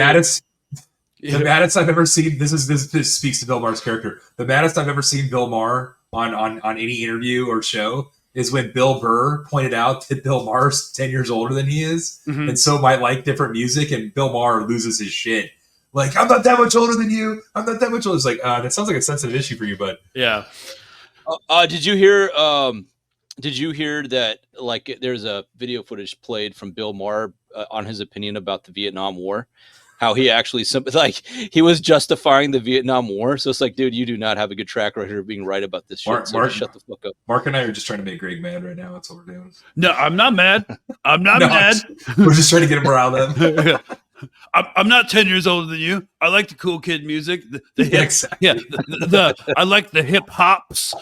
the maddest I've ever seen. This speaks to Bill Maher's character. The maddest I've ever seen Bill Maher on any interview or show is when Bill Burr pointed out that Bill Maher's 10 years older than he is, and so might like different music, and Bill Maher loses his shit. Like, I'm not that much older than you. I'm not that much older. It's like, that sounds like a sensitive issue for you, bud.
Yeah.
Did you hear that, like, there's a video footage played from Bill Maher on his opinion about the Vietnam War? How he actually, he was justifying the Vietnam War. So it's like, dude, you do not have a good track record of being right about this shit. So shut the fuck up.
Mark and I are just trying to make Greg mad right now. That's what we're doing.
No, I'm not mad. I'm not mad.
We're just trying to get him riled up.
I'm not 10 years older than you. I like the cool kid music. The hip,
exactly.
Yeah, I like the hip hops.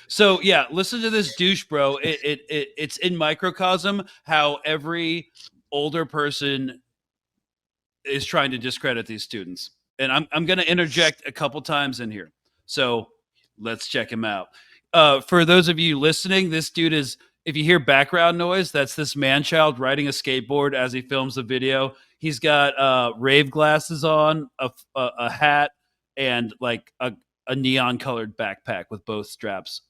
So yeah, listen to this douche, bro. It's in microcosm how every older person is trying to discredit these students. And I'm going to interject a couple times in here. So let's check him out. For those of you listening, this dude is, if you hear background noise, that's this man-child riding a skateboard as he films the video. He's got rave glasses on, a hat, and like a neon-colored backpack with both straps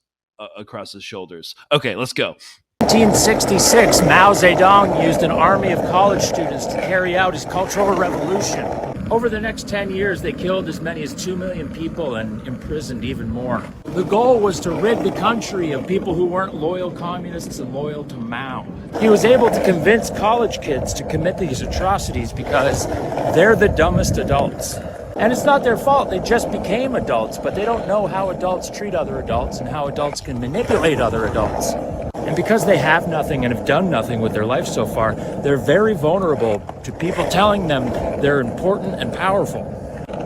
across his shoulders. Okay, let's go.
1966, Mao Zedong used an army of college students to carry out his Cultural Revolution. Over the next 10 years, they killed as many as 2 million people and imprisoned even more. The goal was to rid the country of people who weren't loyal communists and loyal to Mao. He was able to convince college kids to commit these atrocities because they're the dumbest adults. And it's not their fault, they just became adults, but they don't know how adults treat other adults and how adults can manipulate other adults. And because they have nothing and have done nothing with their life so far, they're very vulnerable to people telling them they're important and powerful.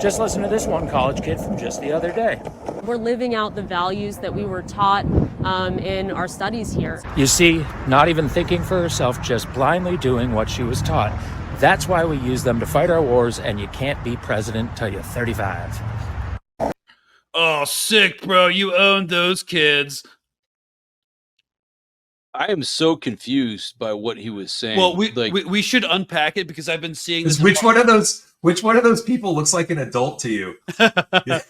Just listen to this one college kid from just the other day.
We're living out the values that we were taught in our studies here.
You see, not even thinking for herself, just blindly doing what she was taught. That's why we use them to fight our wars, and you can't be president till you're 35.
Oh, sick, bro. You own those kids.
I am so confused by what he was saying.
Well, we should unpack it because I've been seeing this.
Which one of those people looks like an adult to you? Yeah.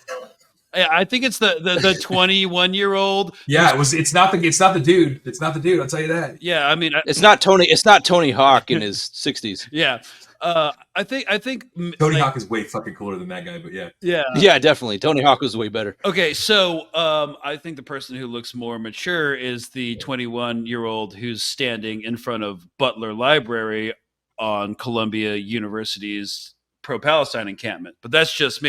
I think it's the 21-year-old.
Yeah, it's not the dude. It's not the dude. I'll tell you that.
Yeah, I mean,
it's not Tony Hawk in his 60s.
Yeah, I think
Tony Hawk is way fucking cooler than that guy. But
yeah, definitely. Tony Hawk was way better.
Okay, so I think the person who looks more mature is the 21-year-old who's standing in front of Butler Library, on Columbia University's pro-Palestine encampment. But that's just me.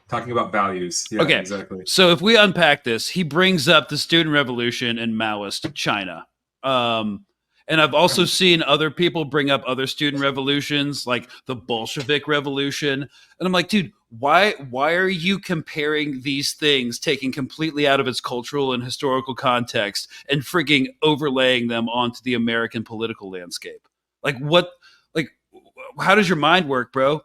Talking about values. Yeah,
okay,
exactly.
So if we unpack this, he brings up the student revolution and Maoist China. And I've also seen other people bring up other student revolutions, like the Bolshevik Revolution. And I'm like, dude, why are you comparing these things, taking completely out of its cultural and historical context, and frigging overlaying them onto the American political landscape? Like, what? Like, how does your mind work, bro?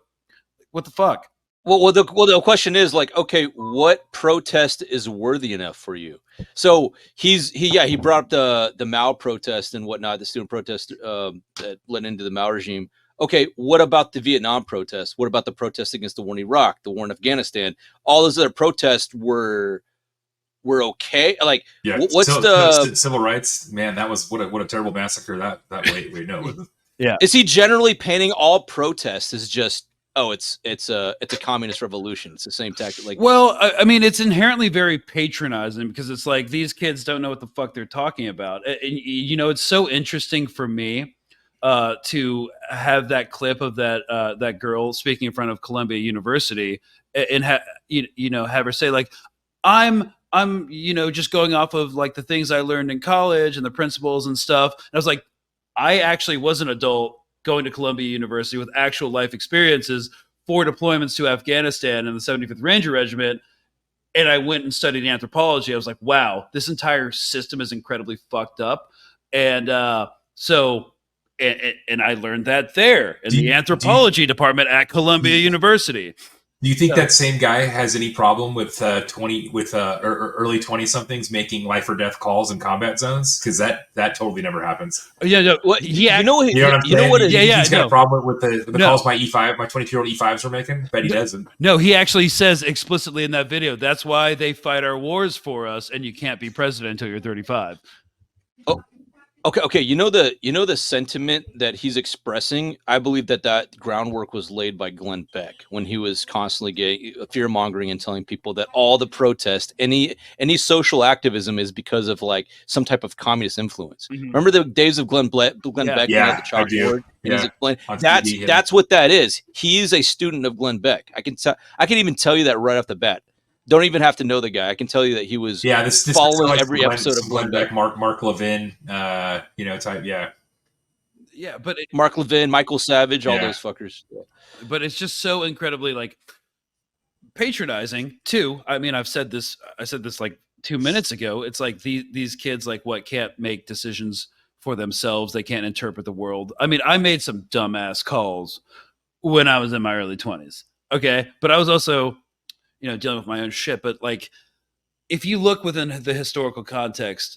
What the fuck?
Well, the question is like, okay, what protest is worthy enough for you? So he brought up the Mao protest and whatnot, the student protest that led into the Mao regime. Okay, what about the Vietnam protest? What about the protest against the war in Iraq, the war in Afghanistan? All those other protests were okay. Like,
yeah,
what's the
civil rights? Man, that was what a terrible massacre. That wait no.
Yeah,
is he generally painting all protests as just? Oh, it's a communist revolution. It's the same tactic. Like,
well, I mean, it's inherently very patronizing because it's like these kids don't know what the fuck they're talking about. And you know, it's so interesting for me to have that clip of that girl speaking in front of Columbia University and have her say like, I'm just going off of like the things I learned in college and the principles and stuff. And I was like, I actually was an adult going to Columbia University with actual life experiences, 4 deployments to Afghanistan and the 75th Ranger Regiment. And I went and studied anthropology. I was like, wow, this entire system is incredibly fucked up. And so I learned that there in the anthropology department at Columbia University.
Do you think that same guy has any problem with early 20-somethings making life or death calls in combat zones? Because that totally never happens.
Yeah, no. What? Yeah,
you know what I'm saying? He's got a problem with the calls my 22-year-old E5s are making. Bet he doesn't.
No, he actually says explicitly in that video, that's why they fight our wars for us, and you can't be president until you're 35.
Oh. Okay. You know the sentiment that he's expressing. I believe that groundwork was laid by Glenn Beck when he was constantly fear mongering and telling people that all the protest, any social activism is because of like some type of communist influence. Mm-hmm. Remember the days of Glenn Beck at the chalkboard? And he's explaining that's what that is. He's a student of Glenn Beck. I can even tell you that right off the bat. Don't even have to know the guy. I can tell you that he was following every episode of Glenn Beck.
Mark Levin, type, yeah.
Yeah, but
Mark Levin, Michael Savage, all those fuckers. Yeah.
But it's just so incredibly like patronizing too. I mean, I said this like 2 minutes ago. It's like these kids like can't make decisions for themselves. They can't interpret the world. I mean, I made some dumbass calls when I was in my early 20s. Okay, but I was also dealing with my own shit. But like, if you look within the historical context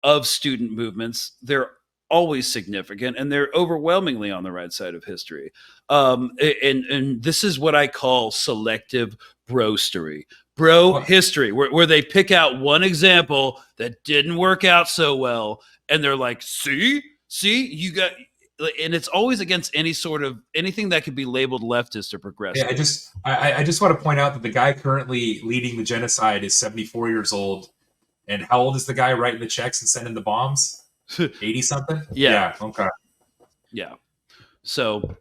of student movements, they're always significant and they're overwhelmingly on the right side of history. And this is what I call selective brostery, history, where they pick out one example that didn't work out so well. And they're like, see, you got, and it's always against anything that could be labeled leftist or progressive.
Yeah, I just want to point out that the guy currently leading the genocide is 74 years old. And how old is the guy writing the checks and sending the bombs? 80 something?
Yeah.
Okay.
Yeah. So,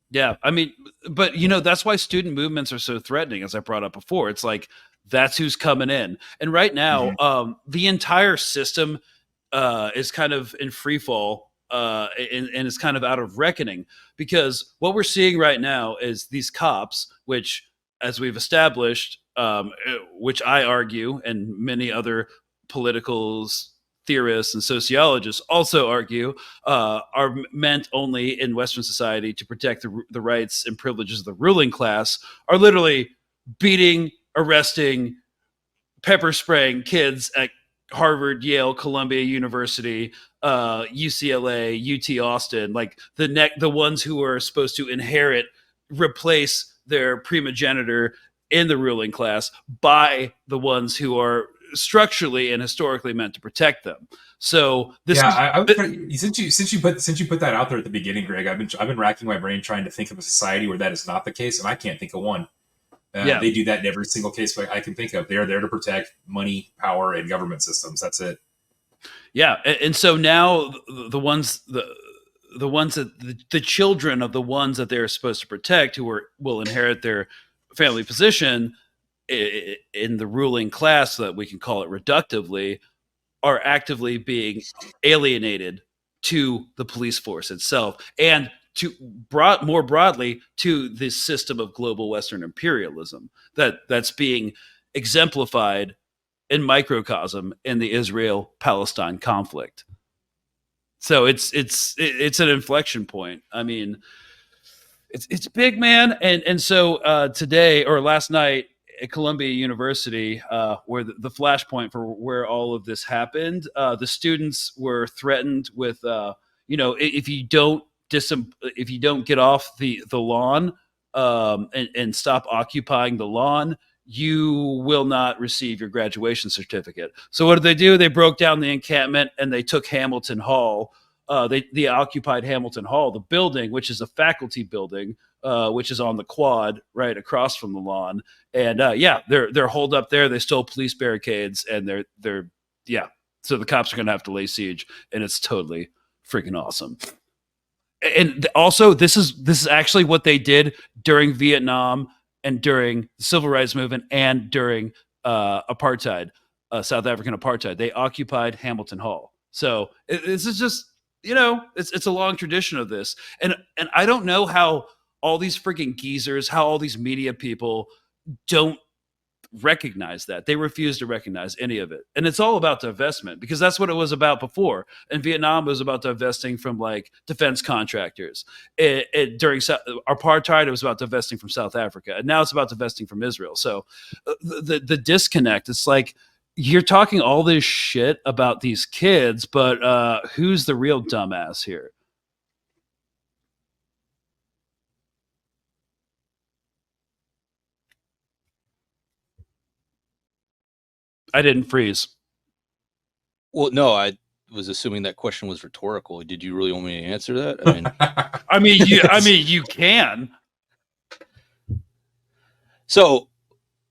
yeah, I mean, but that's why student movements are so threatening, as I brought up before. It's like, that's who's coming in. And right now, the entire system is kind of in free fall. And it's kind of out of reckoning, because what we're seeing right now is these cops, which, as we've established, which I argue and many other political theorists and sociologists also argue, are meant only in Western society to protect the rights and privileges of the ruling class, are literally beating, arresting, pepper spraying kids at Harvard, Yale, Columbia University, UCLA, UT Austin, like the ones who are supposed to replace their primogenitor in the ruling class by the ones who are structurally and historically meant to protect them. So this
since you put that out there at the beginning, Greg, I've been racking my brain trying to think of a society where that is not the case, and I can't think of one. They do that in every single case I can think of. They're there to protect money, power, and government systems. That's it.
Yeah, and so now the ones the ones that the children of the ones that they're supposed to protect, who will inherit their family position in the ruling class, so that we can call it reductively, are actively being alienated to the police force itself, and to more broadly to this system of global Western imperialism that's being exemplified in microcosm in the Israel-Palestine conflict. So it's an inflection point. I mean, it's big, man. And so today or last night at Columbia University, where the flashpoint for where all of this happened, the students were threatened with, if you don't get off the lawn and stop occupying the lawn, you will not receive your graduation certificate. So what did they do? They broke down the encampment and they took Hamilton Hall. They occupied Hamilton Hall, the building, which is a faculty building, which is on the quad right across from the lawn. And they're holed up there. They stole police barricades, and they're so the cops are going to have to lay siege, and it's totally freaking awesome. And also, this is actually what they did during Vietnam and during the Civil Rights Movement and during apartheid, South African apartheid. They occupied Hamilton Hall. So this is just, it's a long tradition of this. And I don't know how all these freaking geezers, how all these media people don't recognize that. They refuse to recognize any of it. And it's all about divestment, because that's what it was about before. In Vietnam, it was about divesting from like defense contractors. During apartheid, it was about divesting from South Africa. And now it's about divesting from Israel. So the disconnect, it's like you're talking all this shit about these kids, but who's the real dumbass here? I didn't freeze.
Well, no, I was assuming that question was rhetorical. Did you really want me to answer that?
I mean, you can.
So,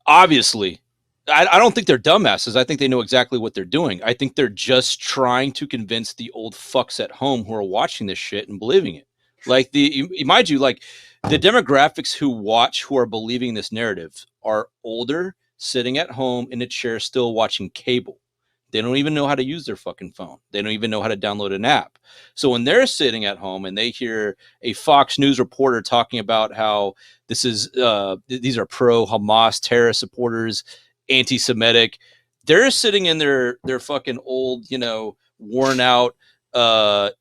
obviously, I don't think they're dumbasses. I think they know exactly what they're doing. I think they're just trying to convince the old fucks at home who are watching this shit and believing it. Like mind you, like the demographics who are believing this narrative are older, sitting at home in a chair still watching cable. They don't even know how to use their fucking phone. They don't even know how to download an app. So when they're sitting at home and they hear a Fox News reporter talking about how these are pro-Hamas terrorist supporters, anti-Semitic, they're sitting in their fucking old, worn out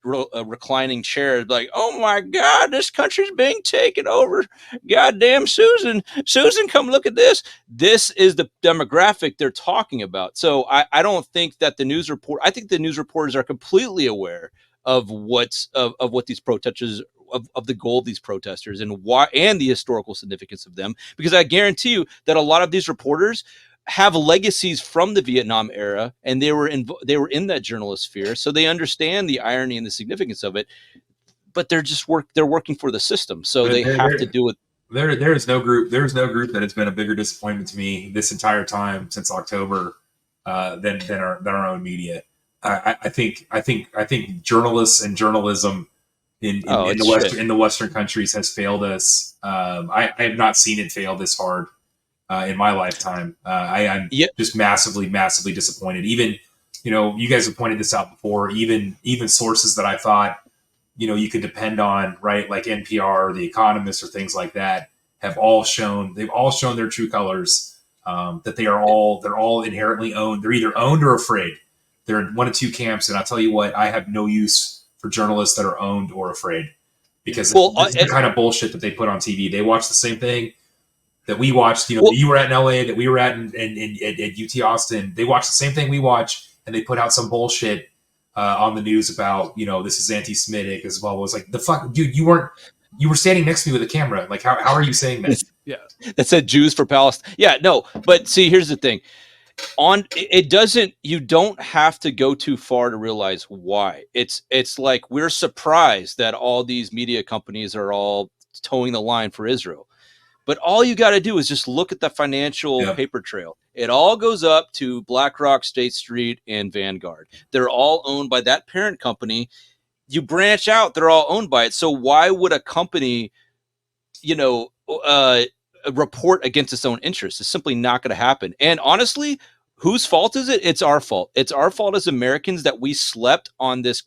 reclining chairs, like, oh my God, this country's being taken over. Goddamn Susan, come look at this. This is the demographic they're talking about. So I don't think that I think the news reporters are completely aware of what these protesters, of the goal of these protesters, and why, and the historical significance of them, because I guarantee you that a lot of these reporters have legacies from the Vietnam era, and they were in that journalist sphere, so they understand the irony and the significance of it. But they're working for the system, so they have to do it.
There is no group that has been a bigger disappointment to me this entire time since October than our own media. I think journalists and journalism in the Western countries has failed us. I have not seen it fail this hard in my lifetime. I'm just massively disappointed. Even, you guys have pointed this out before, even sources that I thought, you could depend on, right? Like NPR or The Economist or things like that they've all shown their true colors, that they're all inherently owned. They're either owned or afraid. They're in one of two camps. And I'll tell you what, I have no use for journalists that are owned or afraid, because it's the kind of bullshit that they put on TV. They watch the same thing that we watched, you were at in LA, that we were at at UT Austin. They watch the same thing we watch, and they put out some bullshit on the news about, this is anti-Semitic as well. It was like, the fuck, dude, you were standing next to me with a camera. Like, how are you saying that?
Yeah. That said Jews for Palestine. Yeah, no, but see, here's the thing. You don't have to go too far to realize why. It's like, we're surprised that all these media companies are all towing the line for Israel. But all you got to do is just look at the financial paper trail. It all goes up to BlackRock, State Street, and Vanguard. They're all owned by that parent company. you branch out, they're all owned by it. So why would a company, report against its own interests? It's simply not going to happen. And honestly, whose fault is it? It's our fault. It's our fault as Americans that we slept on this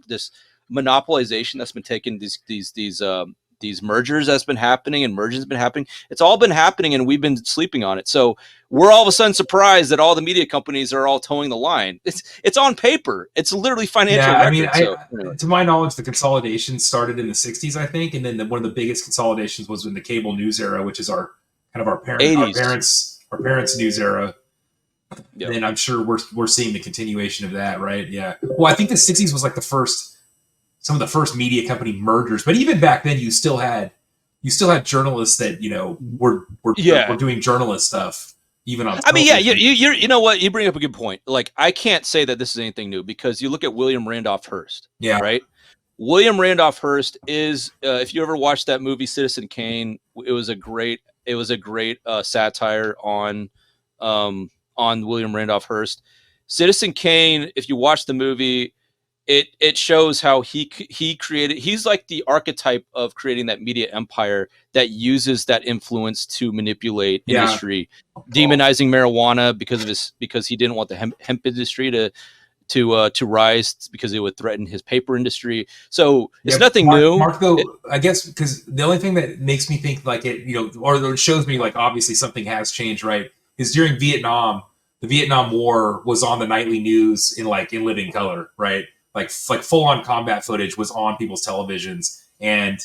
this monopolization that's been taking these mergers that's been happening and mergers been happening. It's all been happening and we've been sleeping on it. So we're all of a sudden surprised that all the media companies are all towing the line. It's on paper. It's literally financial.
Yeah,
record,
to my knowledge, the consolidation started in the 60s, I think. And then one of the biggest consolidations was in the cable news era, which is our parents' news era. Yep. And I'm sure we're seeing the continuation of that, right? Yeah. Well, I think the 60s was like some of the first media company mergers, but even back then, you still had journalists that were doing journalist stuff even on.
I mean, yeah, you know what? You bring up a good point. Like, I can't say that this is anything new because you look at William Randolph Hearst.
Yeah.
Right. William Randolph Hearst is, if you ever watched that movie Citizen Kane, it was a great satire on William Randolph Hearst. Citizen Kane, if you watch the movie, it shows how he created. He's like the archetype of creating that media empire that uses that influence to manipulate industry, demonizing marijuana because he didn't want the hemp industry to rise because it would threaten his paper industry. So it's nothing new.
Mark, though, I guess because the only thing that makes me think like it, or it shows me like obviously something has changed, right? Is during Vietnam, the Vietnam War was on the nightly news in living color, right? Like full on combat footage was on people's televisions, and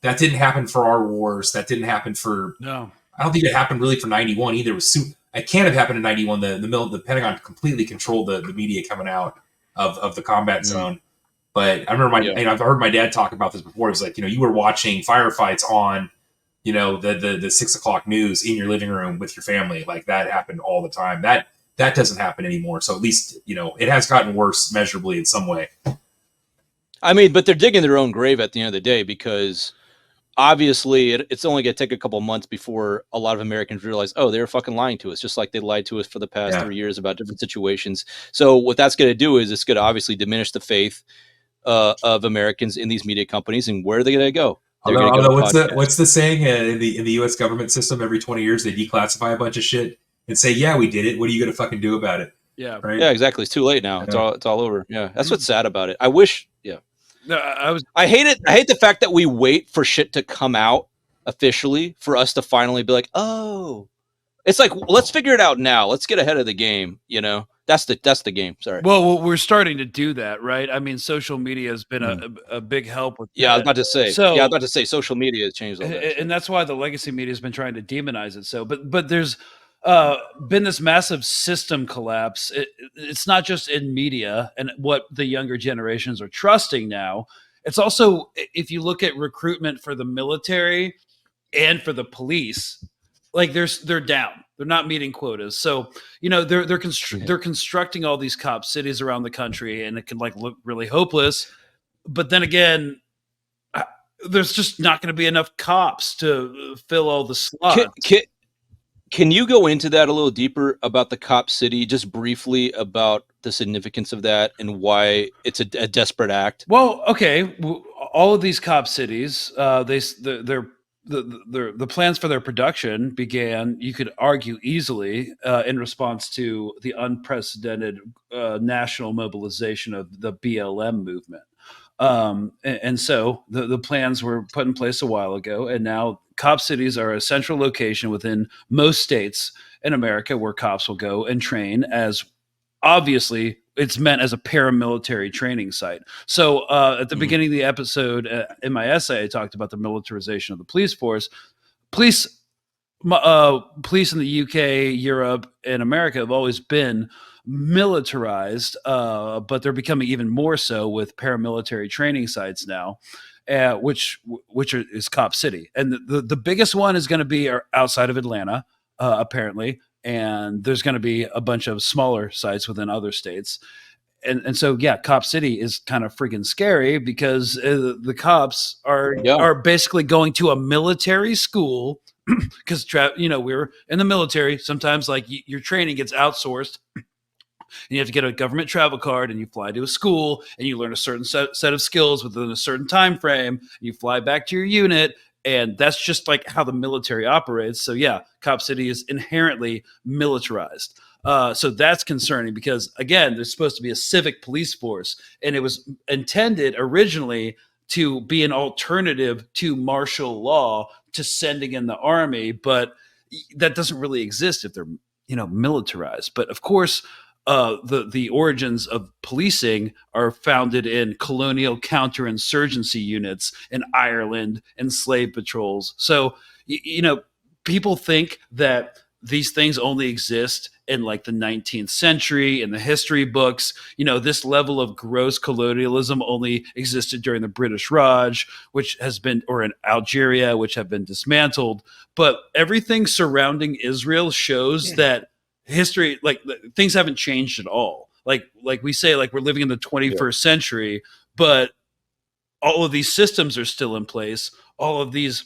that didn't happen for our wars. That didn't happen for.
No,
I don't think it happened really for 91 either. It can't have happened in 91. The Pentagon completely controlled the media coming out of the combat zone. But I remember I've heard my dad talk about this before. It was like, you were watching firefights on, the 6 o'clock news in your living room with your family. Like that happened all the time. That doesn't happen anymore. So at least, it has gotten worse measurably in some way.
I mean, but they're digging their own grave at the end of the day because obviously it's only going to take a couple months before a lot of Americans realize, oh, they were fucking lying to us, just like they lied to us for the past 3 years about different situations. So what that's going to do is it's going to obviously diminish the faith of Americans in these media companies. And where are they going to go?
What's the saying in the U.S. government system? Every 20 years, they declassify a bunch of shit and say, yeah, we did it. What are you going to fucking do about it?
Yeah.
Right.
Yeah, exactly. It's too late now. Yeah. It's all over. Yeah. That's what's sad about it. I wish. Yeah.
No,
I hate it. I hate the fact that we wait for shit to come out officially for us to finally be like, oh, it's like, let's figure it out now. Let's get ahead of the game. That's the game. Sorry.
Well, we're starting to do that, right? I mean, social media has been a big help with that.
I was about to say. I was about to say social media has changed all that.
And that's why the legacy media has been trying to demonize it. So, but there's been this massive system collapse. It's not just in media and what the younger generations are trusting now. It's also, if you look at recruitment for the military and for the police, like they're down. They're not meeting quotas. So, they're constructing all these cop cities around the country, and it can look really hopeless. But then again, there's just not going to be enough cops to fill all the slots.
Can you go into that a little deeper about the cop city, just briefly about the significance of that and why it's a desperate act?
Well, okay, all of these cop cities, the plans for their production began, you could argue easily, in response to the unprecedented national mobilization of the BLM movement. And so the plans were put in place a while ago, and now cop cities are a central location within most states in America where cops will go and train, as obviously it's meant as a paramilitary training site. So at the beginning of the episode, in my essay, I talked about the militarization of the police force. Police in the UK, Europe, and America have always been militarized, but they're becoming even more so with paramilitary training sites now, which is Cop City. And the biggest one is going to be outside of Atlanta, apparently, and there's going to be a bunch of smaller sites within other states. And so, yeah, Cop City is kind of freaking scary because the cops are basically going to a military school because, we were in the military. Sometimes your training gets outsourced And you have to get a government travel card, and you fly to a school, and you learn a certain set of skills within a certain time frame. You fly back to your unit, and that's just like how the military operates. So yeah, Cop City is inherently militarized. So that's concerning because, again, there's supposed to be a civic police force, and it was intended originally to be an alternative to martial law, to sending in the army, but that doesn't really exist if they're, militarized. But of course, the origins of policing are founded in colonial counterinsurgency units in Ireland and slave patrols. So, people think that these things only exist in like the 19th century in the history books. This level of gross colonialism only existed during the British Raj, which has been, or in Algeria, which have been dismantled. But everything surrounding Israel shows that history, like things haven't changed at all. Like we say, like we're living in the 21st century, but all of these systems are still in place. All of these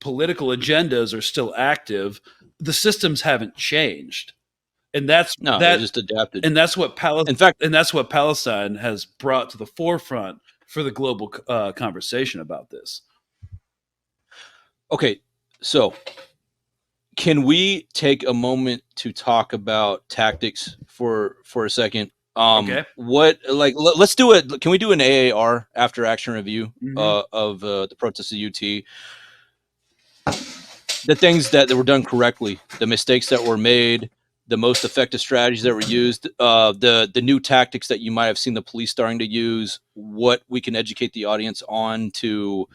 political agendas are still active. The systems haven't changed, and that's
they're just adapted.
And that's what
in fact,
that's what Palestine has brought to the forefront for the global conversation about this.
Okay, so can we take a moment to talk about tactics for a second?
Okay.
Let's do it. Can we do an AAR, after action review, of the protests of UT? The things that were done correctly, the mistakes that were made, the most effective strategies that were used, the new tactics that you might have seen the police starting to use, what we can educate the audience on to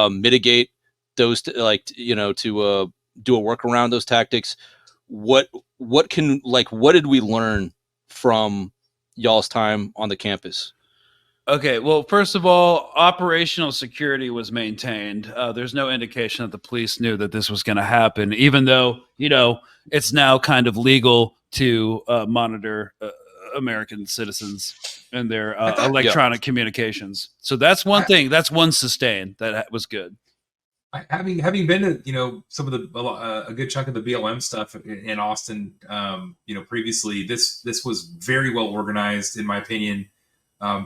mitigate those, to do a workaround those tactics. What did we learn from y'all's time on the campus?
Okay, well, first of all, operational security was maintained. There's no indication that the police knew that this was going to happen, even though, it's now kind of legal to monitor American citizens and their electronic communications. So that's one thing. That's one sustain that was good.
Having been to some of the a good chunk of the BLM stuff in Austin, previously, this was very well organized, in my opinion.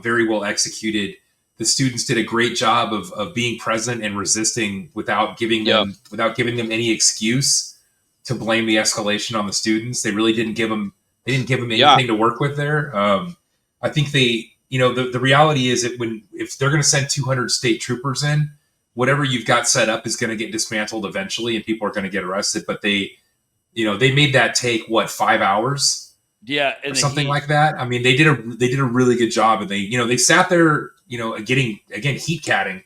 Very well executed. The students did a great job of being present and resisting without giving them any excuse to blame the escalation on the students. They really didn't give them anything to work with there. I think the reality is that if they're going to send 200 state troopers in, whatever you've got set up is going to get dismantled eventually, and people are going to get arrested. But they made that take 5 hours.
Yeah,
or something like that. I mean, they did a really good job, and they sat there, getting heat catting.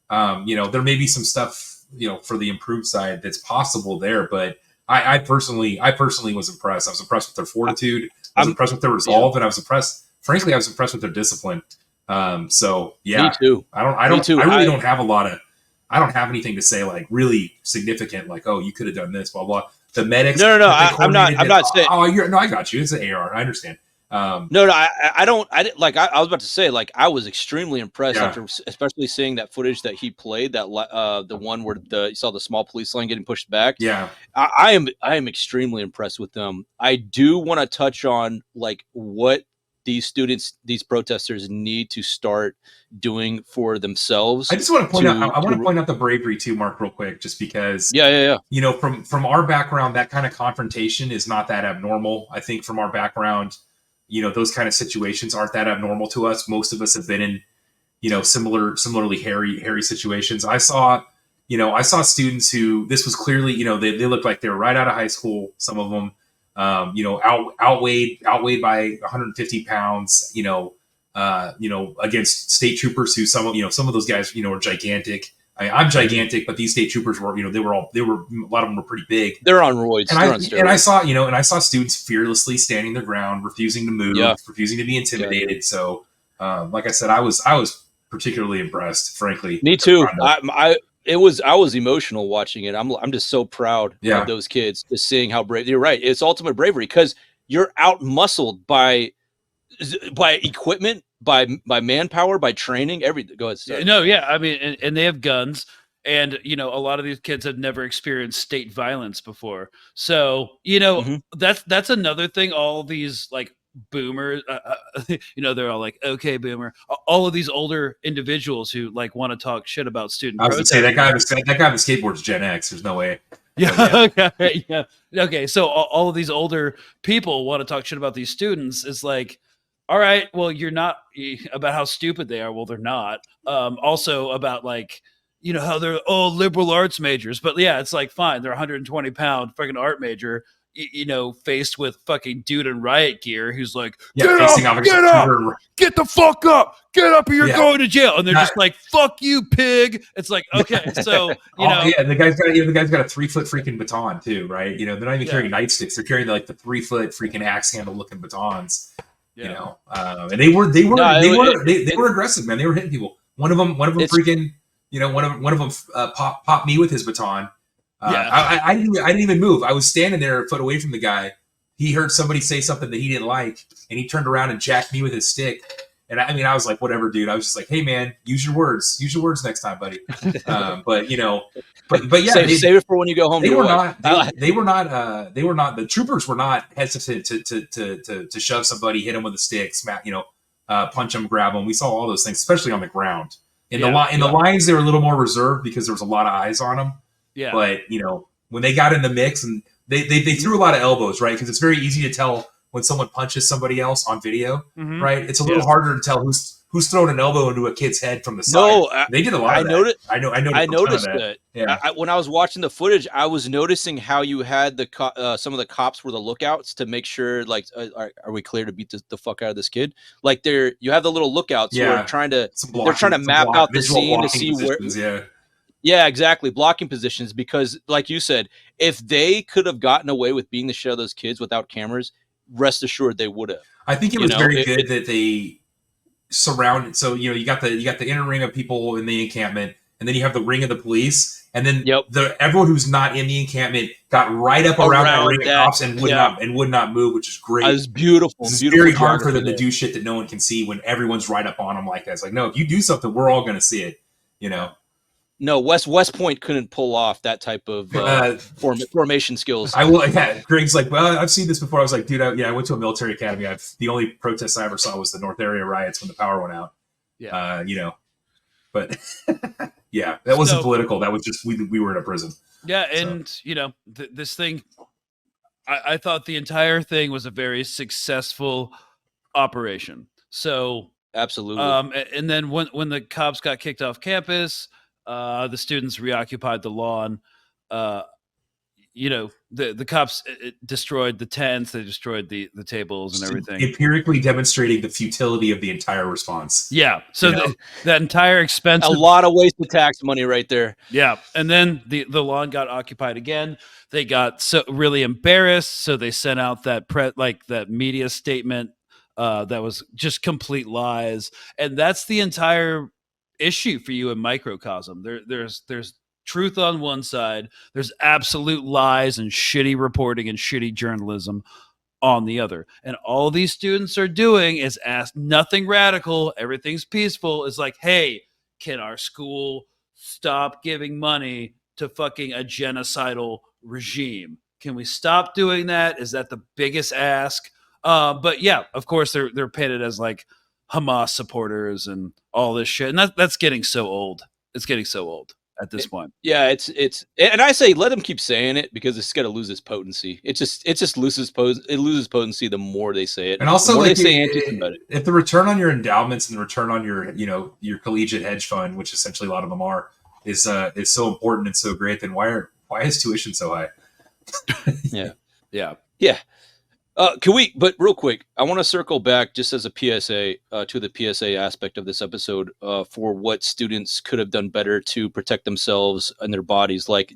There may be some stuff, for the improved side that's possible there, but I personally was impressed. I was impressed with their fortitude. I was impressed with their resolve, and I was impressed with their discipline. So yeah,
me too.
I really don't have anything to say like really significant, like, oh, you could have done this, blah blah. The medics.
No. I'm not saying.
Oh, no, I got you. It's an AR. I understand.
I was about to say, like, I was extremely impressed after, especially seeing that footage that he played, that the one where you saw the small police line getting pushed back.
Yeah,
I am extremely impressed with them. I do want to touch on like what these protesters need to start doing for themselves.
I just want to point out. I want to point out the bravery too, Mark, real quick, just because.
Yeah.
From our background, that kind of confrontation is not that abnormal. I think from our background, those kind of situations aren't that abnormal to us. Most of us have been in, similarly hairy situations. I saw students who this was clearly, they looked like they were right out of high school. Some of them. Outweighed by 150 pounds, against state troopers who some of those guys, are gigantic. I'm gigantic, but these state troopers were, a lot of them were pretty big.
They're on roids.
And I saw students fearlessly standing their ground, refusing to move, refusing to be intimidated. Yeah. So, like I said, I was particularly impressed, frankly.
Me too. I was emotional watching it. I'm just so proud of those kids, just seeing how brave. You're right. It's ultimate bravery because you're out muscled by equipment, by manpower, by training, everything. Go ahead. Sorry.
No, yeah. I mean, and they have guns, And, you know, a lot of these kids have never experienced state violence before. So, you know, that's another thing. All these like boomers, you know, they're all like, okay, boomer. All of these older individuals who like want to talk shit about student
I was
protests.
gonna say that guy with skateboard's Gen X. There's no way.
Yeah. Okay. Yeah. Okay. So all of these older people want to talk shit about these students. It's like, all right, well, you're not about how stupid they are. Well, they're not. Also about like, you know, how they're all liberal arts majors. But yeah, it's like, fine. They're 120-pound fucking art major, you know, faced with fucking dude in riot gear who's like, get up, get the fuck up, get up or you're going to jail. And they're just like, fuck you, pig. It's like, okay, so, you know.
Yeah, the guy's got a 3-foot freaking baton too, right? You know, they're not even carrying nightsticks. They're carrying like the 3-foot freaking axe handle looking batons. You know, and they were aggressive, man. They were hitting people. One of them freaking, you know, one of them popped me with his baton. I didn't even move. I was standing there a foot away from the guy. He heard somebody say something that he didn't like, and he turned around and jacked me with his stick. And I mean, I was like, whatever, dude. I was just like, hey, man, use your words. Use your words next time, buddy. But you know, but yeah,
save it for when you go home.
They were not. The troopers were not hesitant to shove somebody, hit them with a stick, smack, you know, punch them, grab them. We saw all those things, especially on the ground. In the lines, they were a little more reserved because there was a lot of eyes on them. Yeah. But you know, when they got in the mix, and they threw a lot of elbows, right? Because it's very easy to tell when someone punches somebody else on video, right? It's a little harder to tell who's throwing an elbow into a kid's head from the side.
No,
they did a lot of that. I
noticed that. Yeah. When I was watching the footage, I was noticing how you had some of the cops were the lookouts to make sure, like, are we clear to beat the fuck out of this kid? Like, you have the little lookouts who are trying to map out the scene to see where. Yeah, exactly. Blocking positions, because like you said, if they could have gotten away with beating the shit out of those kids without cameras, rest assured they would have.
I think it was very good that they surrounded. So, you know, you got the inner ring of people in the encampment, and then you have the ring of the police, and then everyone who's not in the encampment got right up around that ring of cops and would not move, which is great.
It was beautiful.
It's very hard for them to do shit that no one can see when everyone's right up on them like that. It's like, no, if you do something, we're all going to see it. You know.
No, West Point couldn't pull off that type of formation skills.
Greg's like, well, I've seen this before. I was like, dude, I went to a military academy. The only protests I ever saw was the North Area riots when the power went out. Yeah, you know, but yeah, that wasn't political. That was just we were in a prison.
Yeah, and you know, this thing, I thought the entire thing was a very successful operation. So
absolutely.
And then when the cops got kicked off campus. The students reoccupied the lawn. You know, the cops destroyed the tents. They destroyed the tables and everything.
Empirically demonstrating the futility of the entire response.
Yeah. So that entire expense.
A lot of wasted tax money right there.
Yeah. And then the lawn got occupied again. They got so really embarrassed. So they sent out that that media statement that was just complete lies. And that's the entire issue for you in microcosm. There's truth on one side, there's absolute lies and shitty reporting and shitty journalism on the other, and all these students are doing is ask nothing radical, everything's peaceful. It's like, hey, can our school stop giving money to fucking a genocidal regime? Can we stop doing that? Is that the biggest ask? But yeah, of course they're painted as like Hamas supporters and all this shit, and that's getting so old. It's getting so old at this point.
Yeah, it's and I say let them keep saying it because it's got to lose its potency. It just loses potency the more they say it.
And also, like, if the return on your endowments and the return on your collegiate hedge fund, which essentially a lot of them are, is so important and so great, then why is tuition so high?
Yeah. But real quick, I want to circle back just as a PSA to the PSA aspect of this episode for what students could have done better to protect themselves and their bodies, like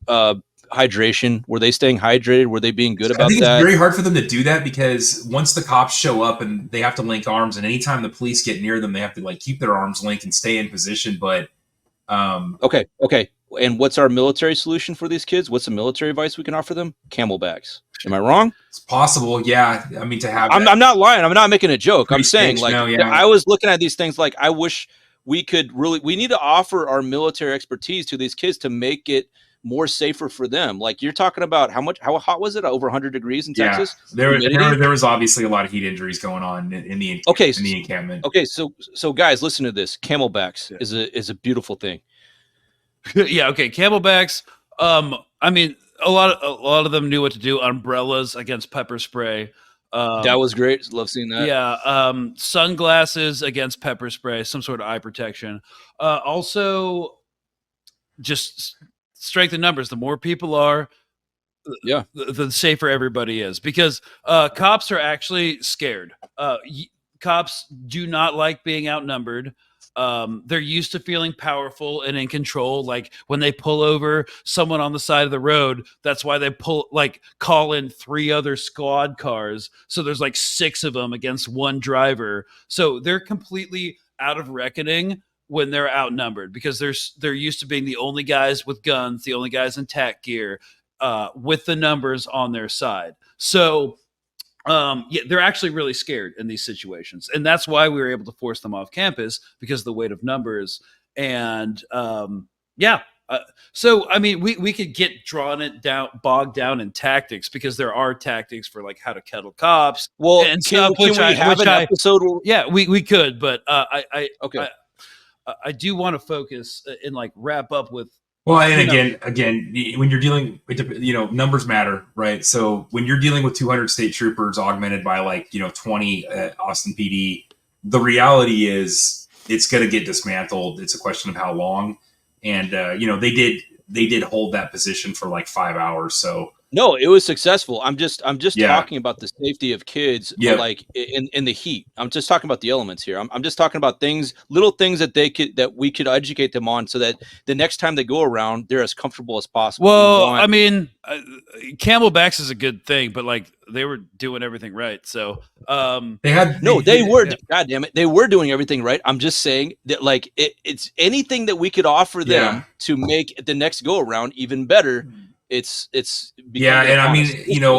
hydration. Were they staying hydrated? Were they being good about that?
I think it's very hard for them to do that because once the cops show up and they have to link arms, and anytime the police get near them, they have to like keep their arms linked and stay in position. But
okay. And what's our military solution for these kids? What's the military advice we can offer them? Camelbacks. Am I wrong?
It's possible. Yeah. I mean, to have
I'm not lying. I'm not making a joke. I'm saying, like, I was looking at these things like I wish we need to offer our military expertise to these kids to make it more safer for them. Like you're talking about how hot was it? Over 100 degrees in Texas?
There was obviously a lot of heat injuries going on in the encampment.
Okay, so guys, listen to this. Camelbacks is a beautiful thing.
Yeah, okay, camelbacks. I mean, a lot of them knew what to do. Umbrellas against pepper spray.
That was great. Love seeing that.
Yeah, sunglasses against pepper spray, some sort of eye protection. Also, just strength in numbers. The more people are, the safer everybody is, because cops are actually scared. Cops do not like being outnumbered. They're used to feeling powerful and in control. Like when they pull over someone on the side of the road, that's why they call in 3 other squad cars. So there's like 6 of them against 1 driver. So they're completely out of reckoning when they're outnumbered, because they're used to being the only guys with guns, the only guys in tack gear, with the numbers on their side. So they're actually really scared in these situations, and that's why we were able to force them off campus, because of the weight of numbers. And so I mean, we could get bogged down in tactics, because there are tactics for like how to kettle cops.
Well,
and
can we have an episode?
Yeah, we could, but I do want to focus and like wrap up with.
Well, and again, when you're dealing, numbers matter, right? So when you're dealing with 200 state troopers augmented by 20 Austin PD, the reality is it's going to get dismantled. It's a question of how long, and they did hold that position for like 5 hours. So
no, it was successful. I'm just talking about the safety of kids, like in the heat. I'm just talking about the elements here. I'm just talking about little things that we could educate them on, so that the next time they go around, they're as comfortable as possible.
Well, I mean, camelbacks is a good thing, but like they were doing everything right. So
they were. God damn it, they were doing everything right. I'm just saying that like it's anything that we could offer them to make the next go around even better. It's
and I mean,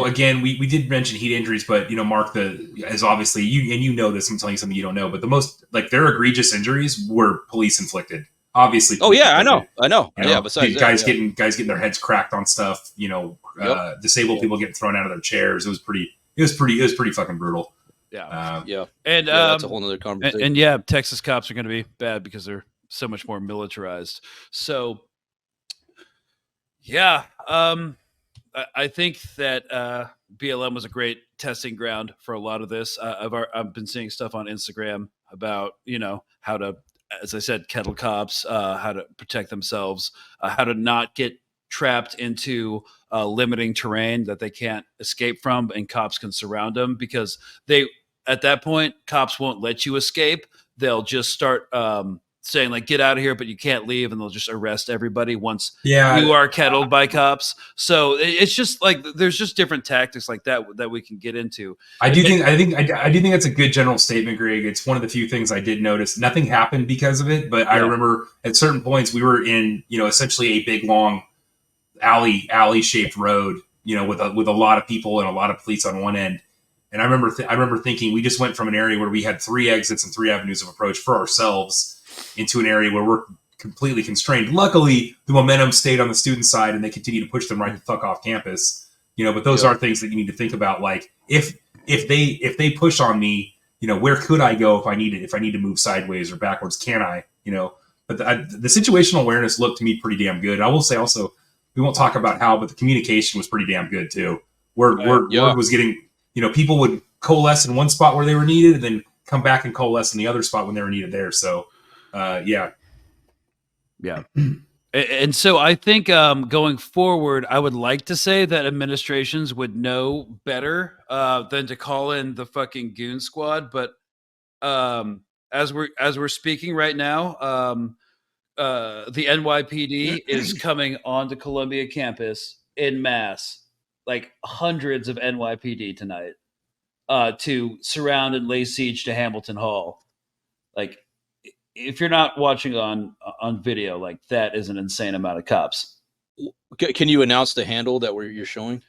again, we did mention heat injuries, but Mark, as obviously you know this, I'm telling you something you don't know, but the most their egregious injuries were police inflicted. Obviously.
Oh yeah, I know. Yeah, besides
guys getting their heads cracked on stuff. Disabled people getting thrown out of their chairs. It was pretty fucking brutal.
Yeah.
And that's a whole nother conversation.
And Texas cops are going to be bad because they're so much more militarized. So. Yeah, I think that BLM was a great testing ground for a lot of this. I've been seeing stuff on Instagram about how to, as I said, kettle cops, how to protect themselves, how to not get trapped into limiting terrain that they can't escape from, and cops can surround them, because at that point cops won't let you escape. They'll just start saying like, get out of here, but you can't leave, and they'll just arrest everybody once you are kettled by cops. So it's just like there's just different tactics like that we can get into.
I do think that's a good general statement, Greg. It's one of the few things I did notice. Nothing happened because of it, but I remember at certain points we were in essentially a big long alley shaped road, with a lot of people and a lot of police on one end. And I remember thinking we just went from an area where we had 3 exits and 3 avenues of approach for ourselves into an area where we're completely constrained. Luckily, the momentum stayed on the student side, and they continue to push them right the fuck off campus. But those are things that you need to think about. Like if they push on me, where could I go if I need to move sideways or backwards? Can I? But the situational awareness looked to me pretty damn good. I will say also, we won't talk about how, but the communication was pretty damn good too. Word was getting, people would coalesce in one spot where they were needed, and then come back and coalesce in the other spot when they were needed there. So. Yeah.
And so I think going forward, I would like to say that administrations would know better than to call in the fucking goon squad. But as we're speaking right now, the NYPD is coming onto Columbia campus en masse, like hundreds of NYPD tonight, to surround and lay siege to Hamilton Hall. Like, if you're not watching on video, like that is an insane amount of cops.
Can you announce the handle that you're showing?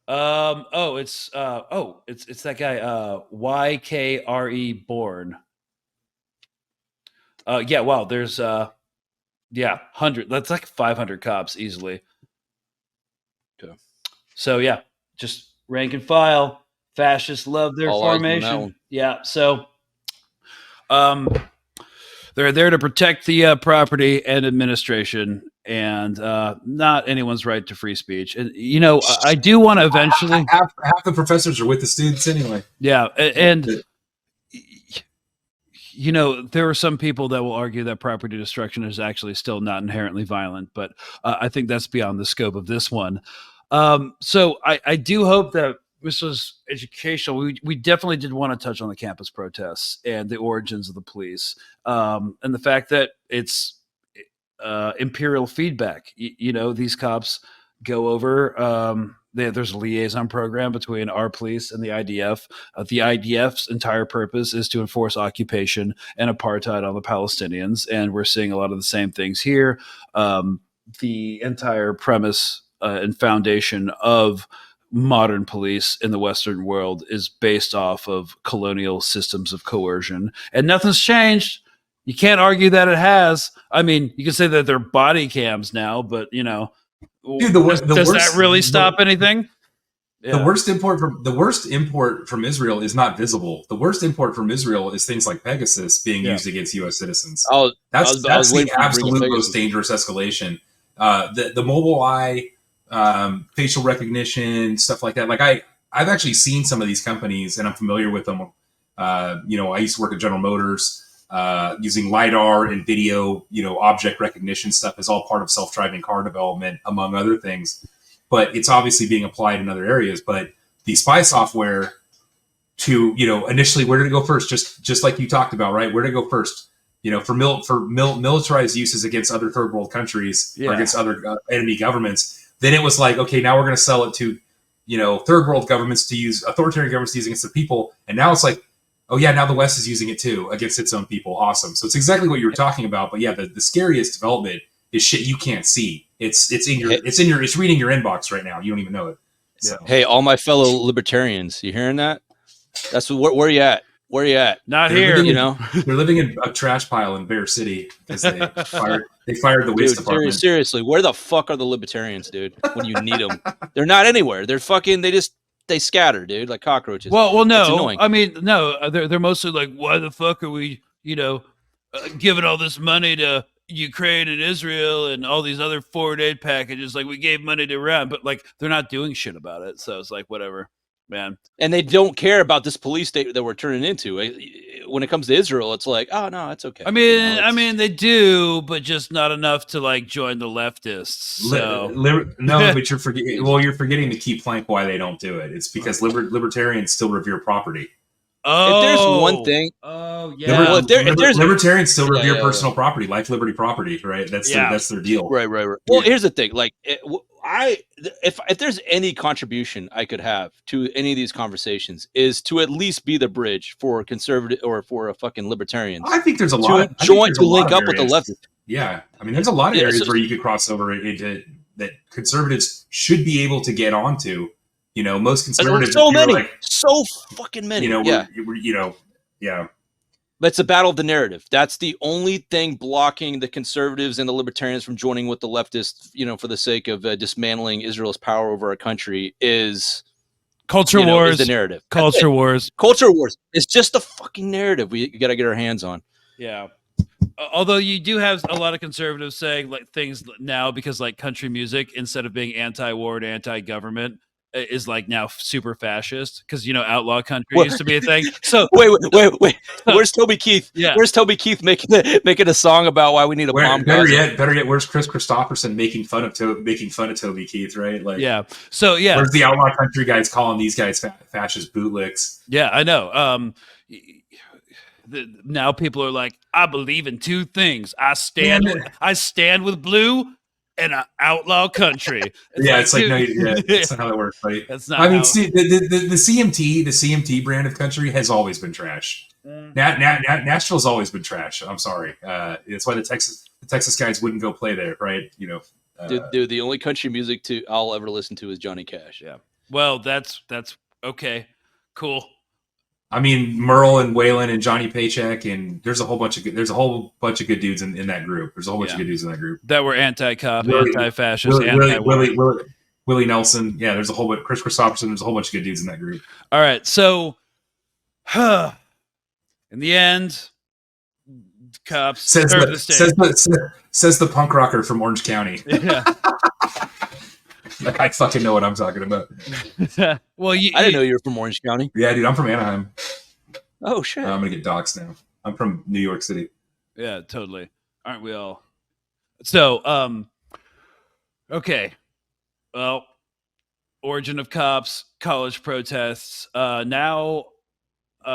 It's that guy, YKRE Born. Yeah, wow, there's 100. That's like 500 cops easily.
Okay.
So yeah, just rank and file. Fascists love their
All eyes on that
formation.
one.
Yeah, so they're there to protect the property and administration, and not anyone's right to free speech. And I do want to eventually.
Half the professors are with the students anyway.
Yeah, and there are some people that will argue that property destruction is actually still not inherently violent, but I think that's beyond the scope of this one. So I do hope that this was educational. We definitely did want to touch on the campus protests and the origins of the police, and the fact that it's imperial feedback. These cops go over. There's a liaison program between our police and the IDF. The IDF's entire purpose is to enforce occupation and apartheid on the Palestinians, and we're seeing a lot of the same things here. The entire premise and foundation of modern police in the Western world is based off of colonial systems of coercion, and nothing's changed. You can't argue that it has. I mean, you can say that they're body cams now, but
Dude,
does that really stop anything?
Yeah. The worst import from Israel is not visible. The worst import from Israel is things like Pegasus being used against U.S. citizens. That's the absolute most dangerous escalation. The mobile eye, facial recognition, stuff like that. Like I've actually seen some of these companies, and I'm familiar with them. I used to work at General Motors. Using LiDAR and video, object recognition stuff is all part of self-driving car development, among other things. But it's obviously being applied in other areas. But the spy software to, initially, where did it go first? Just like you talked about, right? Where did it go first? For militarized uses against other third world countries or against other enemy governments. Then it was like, okay, now we're going to sell it to, third world governments to use, authoritarian governments to use against the people. And now it's like, oh yeah, now the West is using it too against its own people. Awesome. So it's exactly what you were talking about. But yeah, the scariest development is shit you can't see. It's reading your inbox right now. You don't even know it. So.
Hey, all my fellow libertarians, you hearing that? That's where you at? Where you at?
Not here.
They're living in a trash pile in Bear City because they fired the waste department.
Seriously, where the fuck are the libertarians, dude? When you need them, they're not anywhere. They're fucking. They scatter, dude, like cockroaches.
Well, no. I mean, no. They're mostly like, why the fuck are we, giving all this money to Ukraine and Israel and all these other foreign aid packages? Like, we gave money to Iran, but like, they're not doing shit about it. So it's like, whatever, man.
And they don't care about this police state that we're turning into. When it comes to Israel, it's like, oh no, it's okay.
I mean, they do, but just not enough to like join the leftists. So.
No, but you're forgetting. Well, you're forgetting the key plank why they don't do it. It's because libertarians still revere property.
Oh, if there's one thing.
Oh yeah.
Libertarians still revere personal property, life, liberty, property. Right. That's their deal.
Right. Well, here's the thing. Like, if there's any contribution I could have to any of these conversations is to at least be the bridge for conservative or for a fucking libertarians.
I think there's a lot
to link up with the left.
Yeah, I mean, there's a lot of areas where you could cross over into that conservatives should be able to get onto. Most conservatives.
So fucking many.
Yeah.
But it's a battle of the narrative. That's the only thing blocking the conservatives and the libertarians from joining with the leftists, for the sake of dismantling Israel's power over our country is
culture wars.
Is the narrative.
Culture wars.
Culture wars. It's just the fucking narrative we got to get our hands on.
Yeah. Although you do have a lot of conservatives saying like things now because like country music, instead of being anti-war and anti-government, is like now super fascist because outlaw country used to be a thing. So
wait. Where's Toby Keith? Yeah. Where's Toby Keith making a song about why we need a bomb?
Better yet, where's Chris Christopherson making fun of Toby Keith? Right? Like
So
where's the outlaw country guys calling these guys fascist bootlicks?
Yeah, I know. Now people are like, I believe in two things. I stand with blue. And an outlaw country.
That's not how it works. Right? That's not. I mean, see, the CMT brand of country has always been trash. Nashville's always been trash. I'm sorry. That's why the Texas guys wouldn't go play there, right?
Dude, the only country music I'll ever listen to is Johnny Cash.
Yeah. Well, that's okay. Cool.
I mean, Merle and Waylon and Johnny Paycheck, and there's a whole bunch of good dudes in that group. There's a whole bunch of good dudes in that group.
That were anti-cop,
Willie-
anti-fascist, anti-war.
Willie Nelson. Yeah, there's a whole bunch. Chris Christopherson. There's a whole bunch of good dudes in that group.
All right, so in the end, cops serve the state.
Says the punk rocker from Orange County.
Yeah.
Like, I fucking know what I'm talking about.
Well,
I didn't know you were from Orange County.
Yeah, dude, I'm from Anaheim.
Oh shit!
I'm gonna get doxxed now. I'm from New York City.
Yeah, totally. Aren't we all? So, okay. Well, origin of cops, college protests. Now,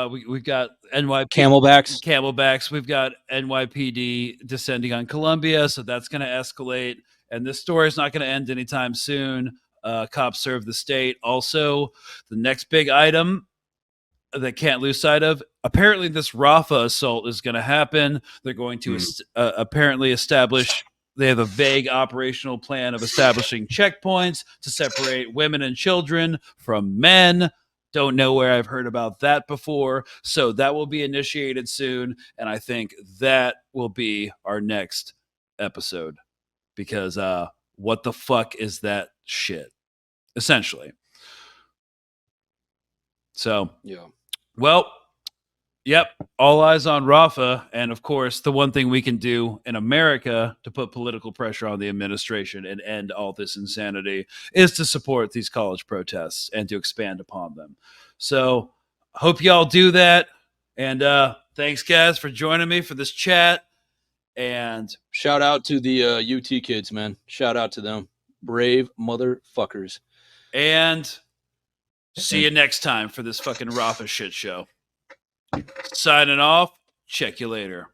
we've got
Camelbacks.
We've got NYPD descending on Columbia, so that's going to escalate. And this story is not going to end anytime soon. Cops serve the state. Also, the next big item that can't lose sight of, apparently this Rafa assault is going to happen. They're going to apparently establish, they have a vague operational plan of establishing checkpoints to separate women and children from men. Don't know where I've heard about that before. So that will be initiated soon. And I think that will be our next episode. Because what the fuck is that shit? Essentially. So,
yeah.
Well, yep. All eyes on Rafa. And of course, the one thing we can do in America to put political pressure on the administration and end all this insanity is to support these college protests and to expand upon them. So, hope y'all do that. And thanks, guys, for joining me for this chat. And
shout out to the UT kids, man. Shout out to them. Brave motherfuckers.
And see you next time for this fucking Rafa shit show. Signing off. Check you later.